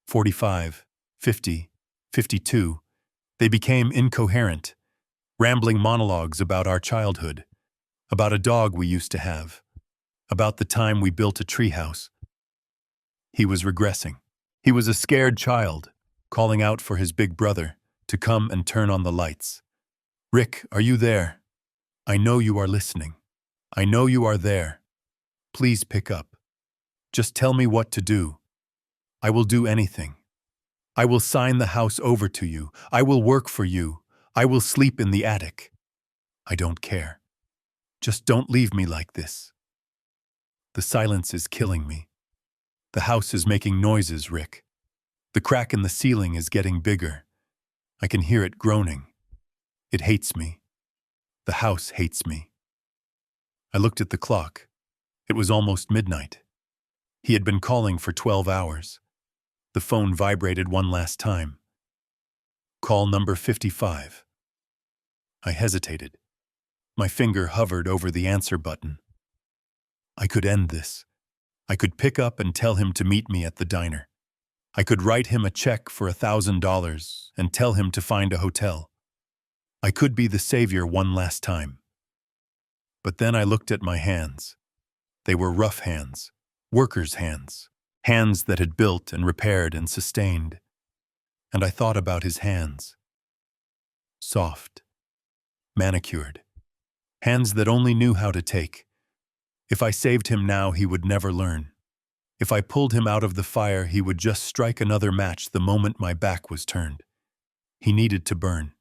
45, 50, 52. They became incoherent, rambling monologues about our childhood, about a dog we used to have, about the time we built a treehouse. He was regressing. He was a scared child, calling out for his big brother to come and turn on the lights. "Rick, are you there? I know you are listening. I know you are there. Please pick up. Just tell me what to do. I will do anything. I will sign the house over to you. I will work for you. I will sleep in the attic. I don't care. Just don't leave me like this." The silence is killing me. The house is making noises, Rick. The crack in the ceiling is getting bigger. I can hear it groaning. It hates me. The house hates me. I looked at the clock. It was almost midnight. He had been calling for 12 hours. The phone vibrated one last time. Call number 55. I hesitated. My finger hovered over the answer button. I could end this. I could pick up and tell him to meet me at the diner. I could write him a check for $1,000 and tell him to find a hotel. I could be the savior one last time. But then I looked at my hands. They were rough hands, workers' hands, hands that had built and repaired and sustained. And I thought about his hands. Soft, manicured, hands that only knew how to take. If I saved him now, he would never learn. If I pulled him out of the fire, he would just strike another match the moment my back was turned. He needed to burn.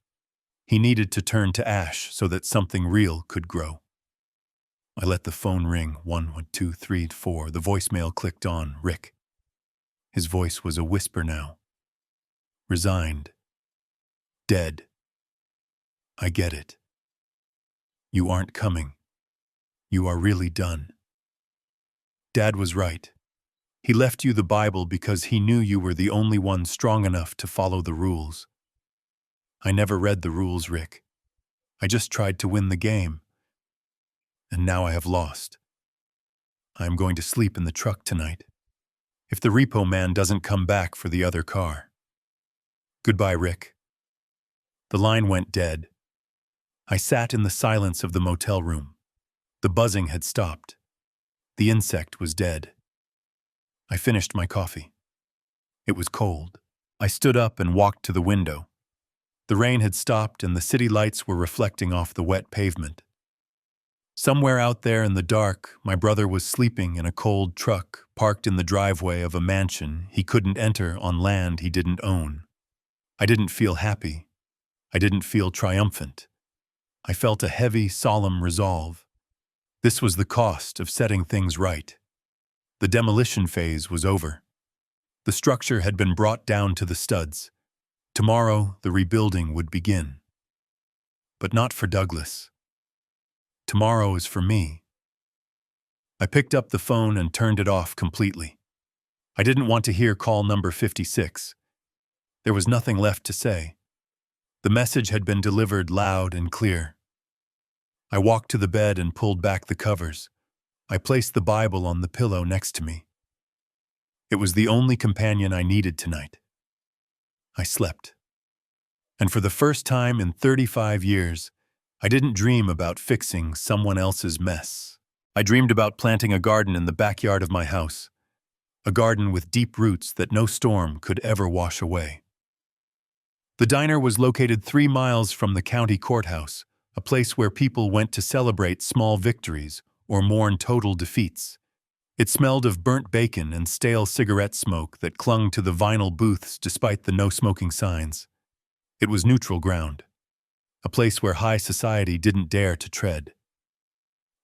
He needed to turn to ash so that something real could grow. I let the phone ring. 1, 2, 3, 4. The voicemail clicked on. Rick. His voice was a whisper now. Resigned. Dead. I get it. You aren't coming. You are really done. Dad was right. He left you the Bible because he knew you were the only one strong enough to follow the rules. I never read the rules, Rick. I just tried to win the game. And now I have lost. I am going to sleep in the truck tonight. If the repo man doesn't come back for the other car. Goodbye, Rick. The line went dead. I sat in the silence of the motel room. The buzzing had stopped. The insect was dead. I finished my coffee. It was cold. I stood up and walked to the window. The rain had stopped and the city lights were reflecting off the wet pavement. Somewhere out there in the dark, my brother was sleeping in a cold truck parked in the driveway of a mansion he couldn't enter on land he didn't own. I didn't feel happy. I didn't feel triumphant. I felt a heavy, solemn resolve. This was the cost of setting things right. The demolition phase was over. The structure had been brought down to the studs. Tomorrow, the rebuilding would begin. But not for Douglas. Tomorrow is for me. I picked up the phone and turned it off completely. I didn't want to hear call number 56. There was nothing left to say. The message had been delivered loud and clear. I walked to the bed and pulled back the covers. I placed the Bible on the pillow next to me. It was the only companion I needed tonight. I slept. And for the first time in 35 years, I didn't dream about fixing someone else's mess. I dreamed about planting a garden in the backyard of my house, a garden with deep roots that no storm could ever wash away. The diner was located 3 miles from the county courthouse, a place where people went to celebrate small victories or mourn total defeats. It smelled of burnt bacon and stale cigarette smoke that clung to the vinyl booths despite the no-smoking signs. It was neutral ground, a place where high society didn't dare to tread.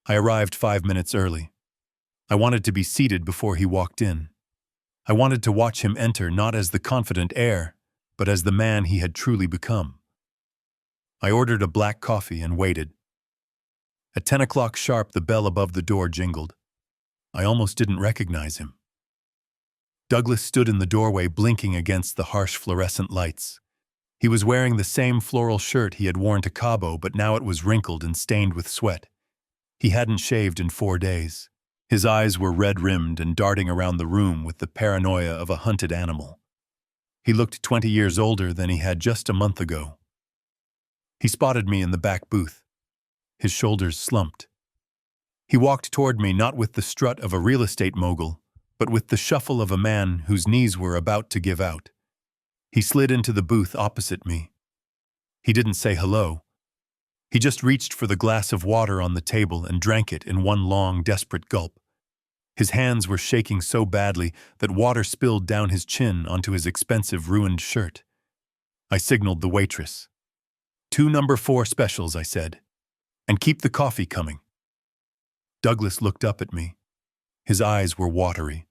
I arrived 5 minutes early. I wanted to be seated before he walked in. I wanted to watch him enter not as the confident heir, but as the man he had truly become. I ordered a black coffee and waited. At 10 o'clock sharp, the bell above the door jingled. I almost didn't recognize him. Douglas stood in the doorway blinking against the harsh fluorescent lights. He was wearing the same floral shirt he had worn to Cabo, but now it was wrinkled and stained with sweat. He hadn't shaved in 4 days. His eyes were red-rimmed and darting around the room with the paranoia of a hunted animal. He looked 20 years older than he had just a month ago. He spotted me in the back booth. His shoulders slumped. He walked toward me not with the strut of a real estate mogul, but with the shuffle of a man whose knees were about to give out. He slid into the booth opposite me. He didn't say hello. He just reached for the glass of water on the table and drank it in one long, desperate gulp. His hands were shaking so badly that water spilled down his chin onto his expensive, ruined shirt. I signaled the waitress. 2 number 4 specials, I said. And keep the coffee coming. Douglas looked up at me. His eyes were watery.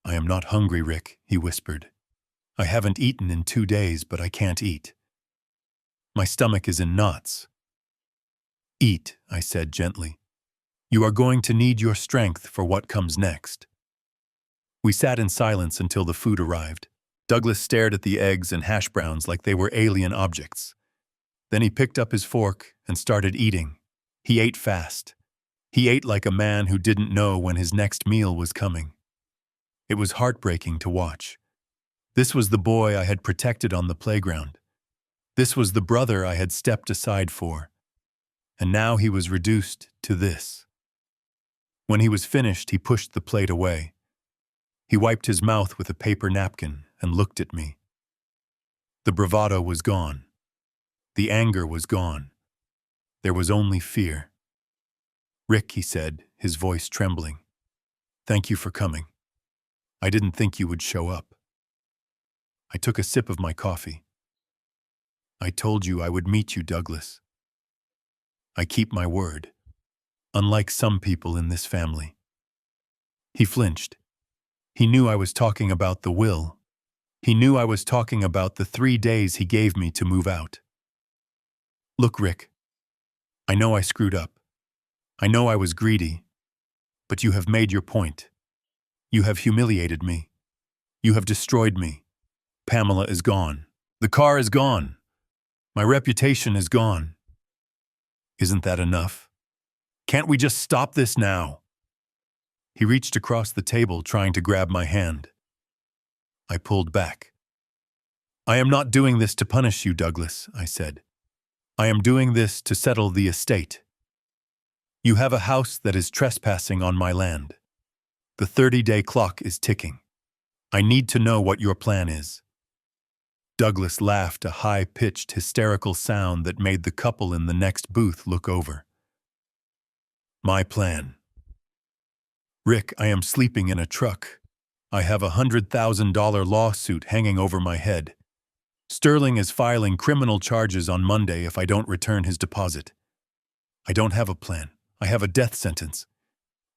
I am not hungry, Rick, he whispered. I haven't eaten in 2 days, but I can't eat. My stomach is in knots. Eat, I said gently. You are going to need your strength for what comes next. We sat in silence until the food arrived. Douglas stared at the eggs and hash browns like they were alien objects. Then he picked up his fork and started eating. He ate fast. He ate like a man who didn't know when his next meal was coming. It was heartbreaking to watch. This was the boy I had protected on the playground. This was the brother I had stepped aside for. And now he was reduced to this. When he was finished, he pushed the plate away. He wiped his mouth with a paper napkin and looked at me. The bravado was gone. The anger was gone. There was only fear. Rick, he said, his voice trembling. Thank you for coming. I didn't think you would show up. I took a sip of my coffee. I told you I would meet you, Douglas. I keep my word, unlike some people in this family. He flinched. He knew I was talking about the will. He knew I was talking about the 3 days he gave me to move out. Look, Rick, I know I screwed up. I know I was greedy, but you have made your point. You have humiliated me. You have destroyed me. Pamela is gone. The car is gone. My reputation is gone. Isn't that enough? Can't we just stop this now? He reached across the table, trying to grab my hand. I pulled back. I am not doing this to punish you, Douglas, I said. I am doing this to settle the estate. You have a house that is trespassing on my land. The 30-day clock is ticking. I need to know what your plan is. Douglas laughed, a high-pitched, hysterical sound that made the couple in the next booth look over. My plan. Rick, I am sleeping in a truck. I have a $100,000 lawsuit hanging over my head. Sterling is filing criminal charges on Monday if I don't return his deposit. I don't have a plan. I have a death sentence.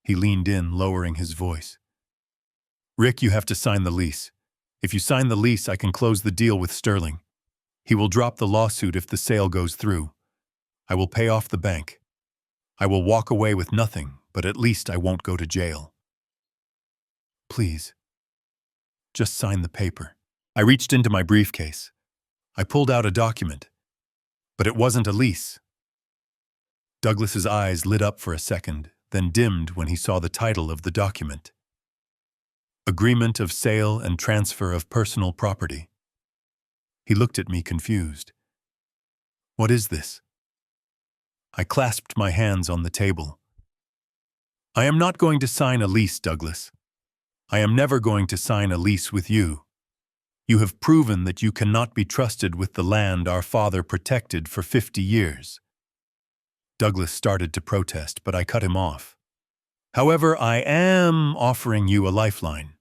He leaned in, lowering his voice. Rick, you have to sign the lease. If you sign the lease, I can close the deal with Sterling. He will drop the lawsuit if the sale goes through. I will pay off the bank. I will walk away with nothing, but at least I won't go to jail. Please, just sign the paper. I reached into my briefcase. I pulled out a document, but it wasn't a lease. Douglas's eyes lit up for a second, then dimmed when he saw the title of the document. Agreement of Sale and Transfer of Personal Property. He looked at me confused. What is this? I clasped my hands on the table. I am not going to sign a lease, Douglas. I am never going to sign a lease with you. You have proven that you cannot be trusted with the land our father protected for 50 years. Douglas started to protest, but I cut him off. However, I am offering you a lifeline.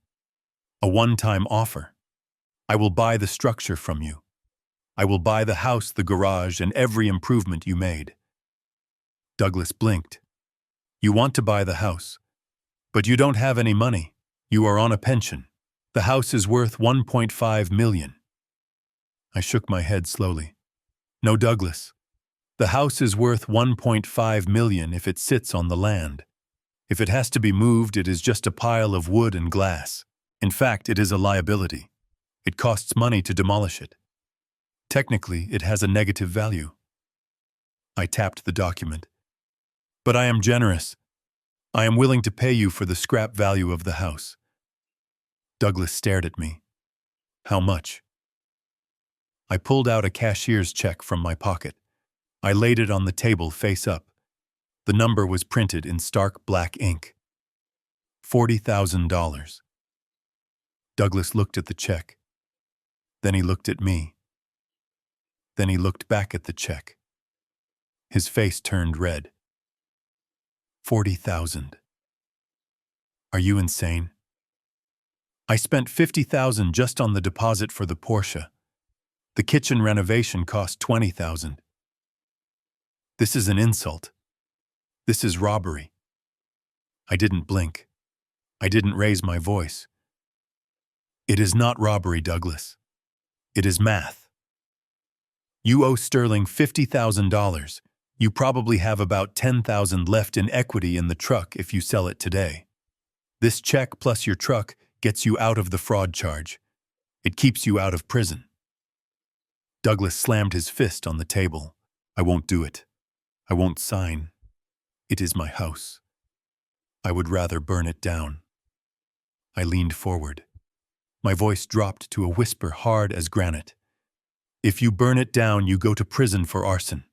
A one-time offer. I will buy the structure from you. I will buy the house, the garage, and every improvement you made. Douglas blinked. You want to buy the house, but you don't have any money. You are on a pension. The house is worth $1.5 million. I shook my head slowly. No, Douglas. The house is worth $1.5 million if it sits on the land. If it has to be moved, it is just a pile of wood and glass. In fact, it is a liability. It costs money to demolish it. Technically, it has a negative value. I tapped the document. But I am generous. I am willing to pay you for the scrap value of the house. Douglas stared at me. How much? I pulled out a cashier's check from my pocket. I laid it on the table face up. The number was printed in stark black ink. $40,000. Douglas looked at the check. Then he looked at me. Then he looked back at the check. His face turned red. 40,000. Are you insane? I spent 50,000 just on the deposit for the Porsche. The kitchen renovation cost 20,000. This is an insult. This is robbery. I didn't blink. I didn't raise my voice. It is not robbery, Douglas. It is math. You owe Sterling $50,000. You probably have about $10,000 left in equity in the truck if you sell it today. This check plus your truck gets you out of the fraud charge. It keeps you out of prison. Douglas slammed his fist on the table. I won't do it. I won't sign. It is my house. I would rather burn it down. I leaned forward. My voice dropped to a whisper hard as granite. If you burn it down, you go to prison for arson.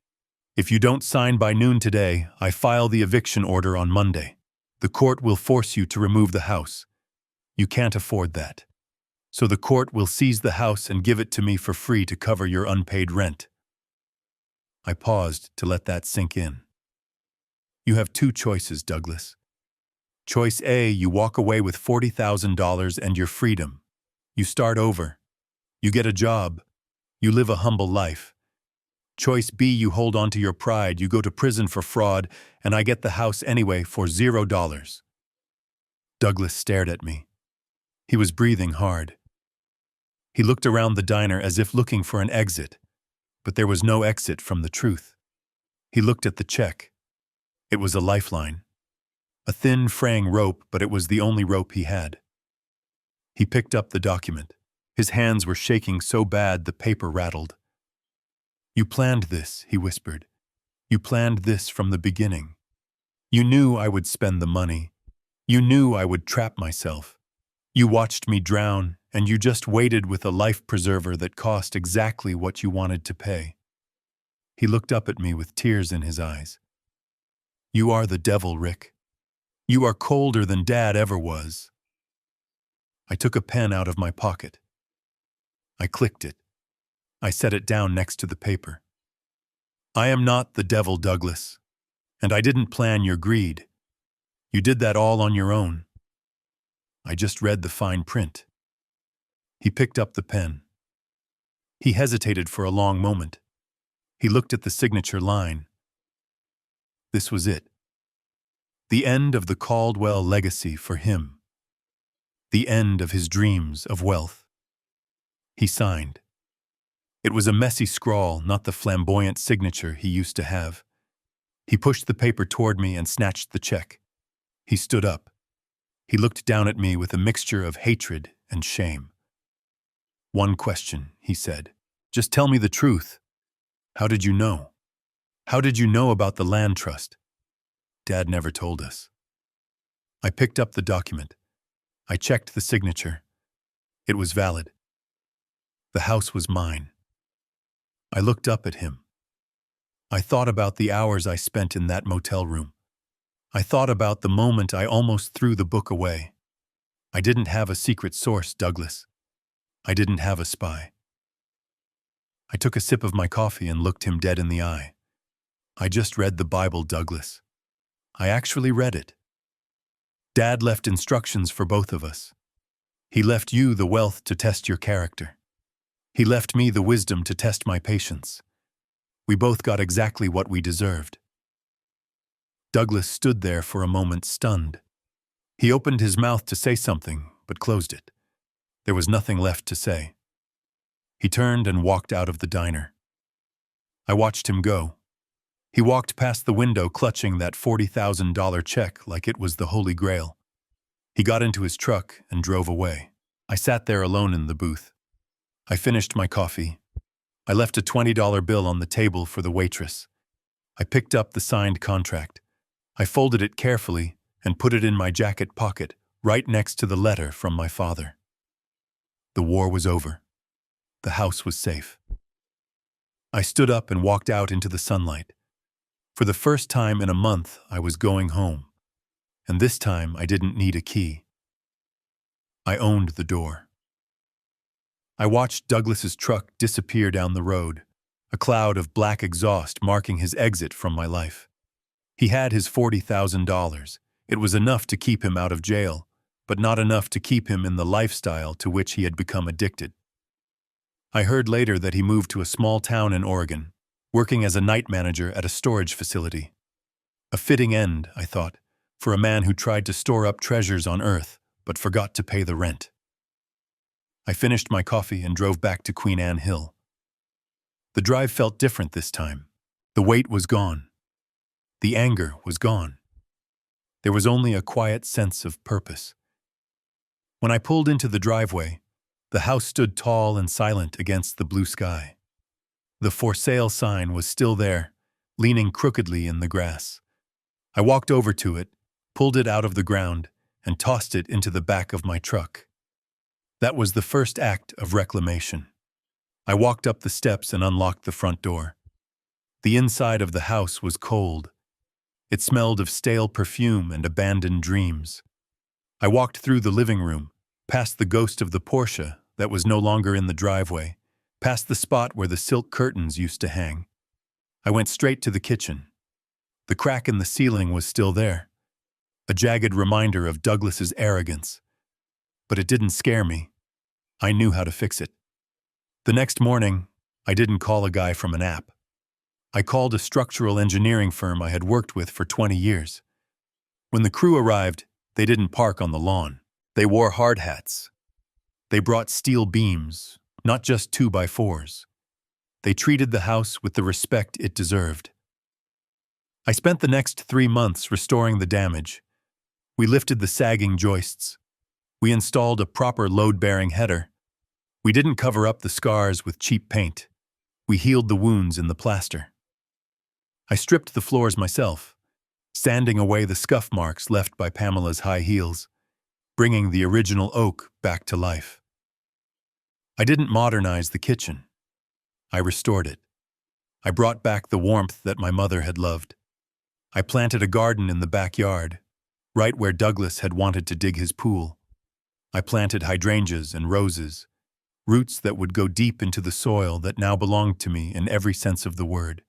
If you don't sign by noon today, I file the eviction order on Monday. The court will force you to remove the house. You can't afford that. So the court will seize the house and give it to me for free to cover your unpaid rent. I paused to let that sink in. You have two choices, Douglas. Choice A, you walk away with $40,000 and your freedom. You start over. You get a job. You live a humble life. Choice B, you hold on to your pride, you go to prison for fraud, and I get the house anyway for $0. Douglas stared at me. He was breathing hard. He looked around the diner as if looking for an exit, but there was no exit from the truth. He looked at the check. It was a lifeline. A thin, fraying rope, but it was the only rope he had. He picked up the document. His hands were shaking so bad the paper rattled. You planned this, he whispered. You planned this from the beginning. You knew I would spend the money. You knew I would trap myself. You watched me drown, and you just waited with a life preserver that cost exactly what you wanted to pay. He looked up at me with tears in his eyes. You are the devil, Rick. You are colder than Dad ever was. I took a pen out of my pocket. I clicked it. I set it down next to the paper. I am not the devil, Douglas, and I didn't plan your greed. You did that all on your own. I just read the fine print. He picked up the pen. He hesitated for a long moment. He looked at the signature line. This was it. The end of the Caldwell legacy for him. The end of his dreams of wealth. He signed. It was a messy scrawl, not the flamboyant signature he used to have. He pushed the paper toward me and snatched the check. He stood up. He looked down at me with a mixture of hatred and shame. "One question," he said. "Just tell me the truth. How did you know? How did you know about the land trust?" Dad never told us. I picked up the document. I checked the signature. It was valid. The house was mine. I looked up at him. I thought about the hours I spent in that motel room. I thought about the moment I almost threw the book away. I didn't have a secret source, Douglas. I didn't have a spy. I took a sip of my coffee and looked him dead in the eye. "I just read the Bible, Douglas. I actually read it. Dad left instructions for both of us. He left you the wealth to test your character. He left me the wisdom to test my patience. We both got exactly what we deserved." Douglas stood there for a moment, stunned. He opened his mouth to say something, but closed it. There was nothing left to say. He turned and walked out of the diner. I watched him go. He walked past the window clutching that $40,000 check like it was the Holy Grail. He got into his truck and drove away. I sat there alone in the booth. I finished my coffee. I left a $20 bill on the table for the waitress. I picked up the signed contract. I folded it carefully and put it in my jacket pocket, right next to the letter from my father. The war was over. The house was safe. I stood up and walked out into the sunlight. For the first time in a month, I was going home. And this time, I didn't need a key. I owned the door. I watched Douglas's truck disappear down the road, a cloud of black exhaust marking his exit from my life. He had his $40,000. It was enough to keep him out of jail, but not enough to keep him in the lifestyle to which he had become addicted. I heard later that he moved to a small town in Oregon, working as a night manager at a storage facility. A fitting end, I thought, for a man who tried to store up treasures on earth, but forgot to pay the rent. I finished my coffee and drove back to Queen Anne Hill. The drive felt different this time. The weight was gone. The anger was gone. There was only a quiet sense of purpose. When I pulled into the driveway, the house stood tall and silent against the blue sky. The for sale sign was still there, leaning crookedly in the grass. I walked over to it, pulled it out of the ground, and tossed it into the back of my truck. That was the first act of reclamation. I walked up the steps and unlocked the front door. The inside of the house was cold. It smelled of stale perfume and abandoned dreams. I walked through the living room, past the ghost of the Porsche that was no longer in the driveway, past the spot where the silk curtains used to hang. I went straight to the kitchen. The crack in the ceiling was still there, a jagged reminder of Douglas's arrogance. But it didn't scare me. I knew how to fix it. The next morning, I didn't call a guy from an app. I called a structural engineering firm I had worked with for 20 years. When the crew arrived, they didn't park on the lawn. They wore hard hats. They brought steel beams, not just 2x4s. They treated the house with the respect it deserved. I spent the next 3 months restoring the damage. We lifted the sagging joists. We installed a proper load-bearing header. We didn't cover up the scars with cheap paint. We healed the wounds in the plaster. I stripped the floors myself, sanding away the scuff marks left by Pamela's high heels, bringing the original oak back to life. I didn't modernize the kitchen. I restored it. I brought back the warmth that my mother had loved. I planted a garden in the backyard, right where Douglas had wanted to dig his pool. I planted hydrangeas and roses, roots that would go deep into the soil that now belonged to me in every sense of the word.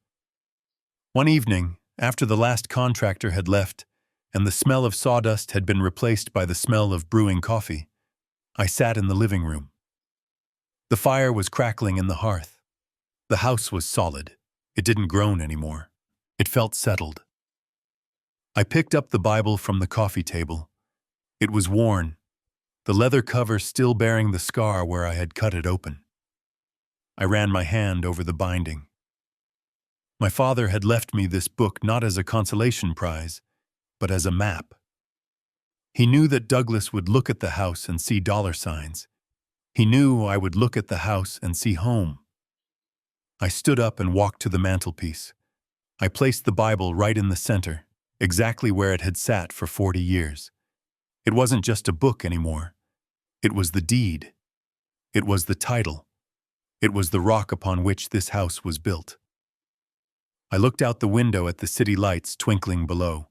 One evening, after the last contractor had left and the smell of sawdust had been replaced by the smell of brewing coffee, I sat in the living room. The fire was crackling in the hearth. The house was solid. It didn't groan anymore. It felt settled. I picked up the Bible from the coffee table. It was worn, the leather cover still bearing the scar where I had cut it open. I ran my hand over the binding. My father had left me this book not as a consolation prize, but as a map. He knew that Douglas would look at the house and see dollar signs. He knew I would look at the house and see home. I stood up and walked to the mantelpiece. I placed the Bible right in the center, exactly where it had sat for 40 years. It wasn't just a book anymore. It was the deed. It was the title. It was the rock upon which this house was built. I looked out the window at the city lights twinkling below.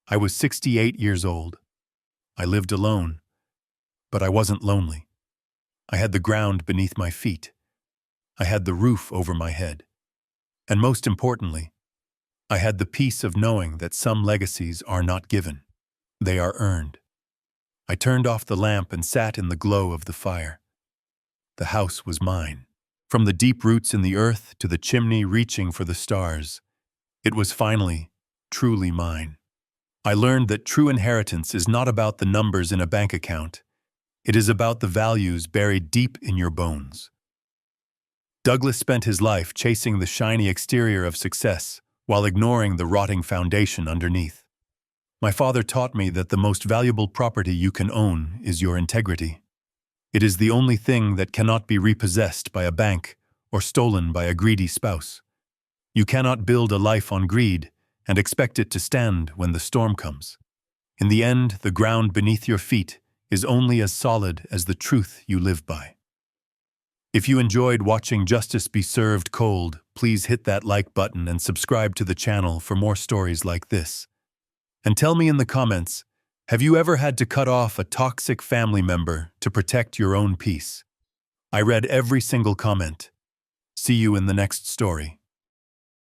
I was 68 years old. I lived alone, but I wasn't lonely. I had the ground beneath my feet. I had the roof over my head. And most importantly, I had the peace of knowing that some legacies are not given. They are earned. I turned off the lamp and sat in the glow of the fire. The house was mine. From the deep roots in the earth to the chimney reaching for the stars, it was finally, truly mine. I learned that true inheritance is not about the numbers in a bank account. It is about the values buried deep in your bones. Douglas spent his life chasing the shiny exterior of success while ignoring the rotting foundation underneath. My father taught me that the most valuable property you can own is your integrity. It is the only thing that cannot be repossessed by a bank or stolen by a greedy spouse. You cannot build a life on greed and expect it to stand when the storm comes. In the end, the ground beneath your feet is only as solid as the truth you live by. If you enjoyed watching Justice Be Served Cold, please hit that like button and subscribe to the channel for more stories like this. And tell me in the comments, have you ever had to cut off a toxic family member to protect your own peace? I read every single comment. See you in the next story.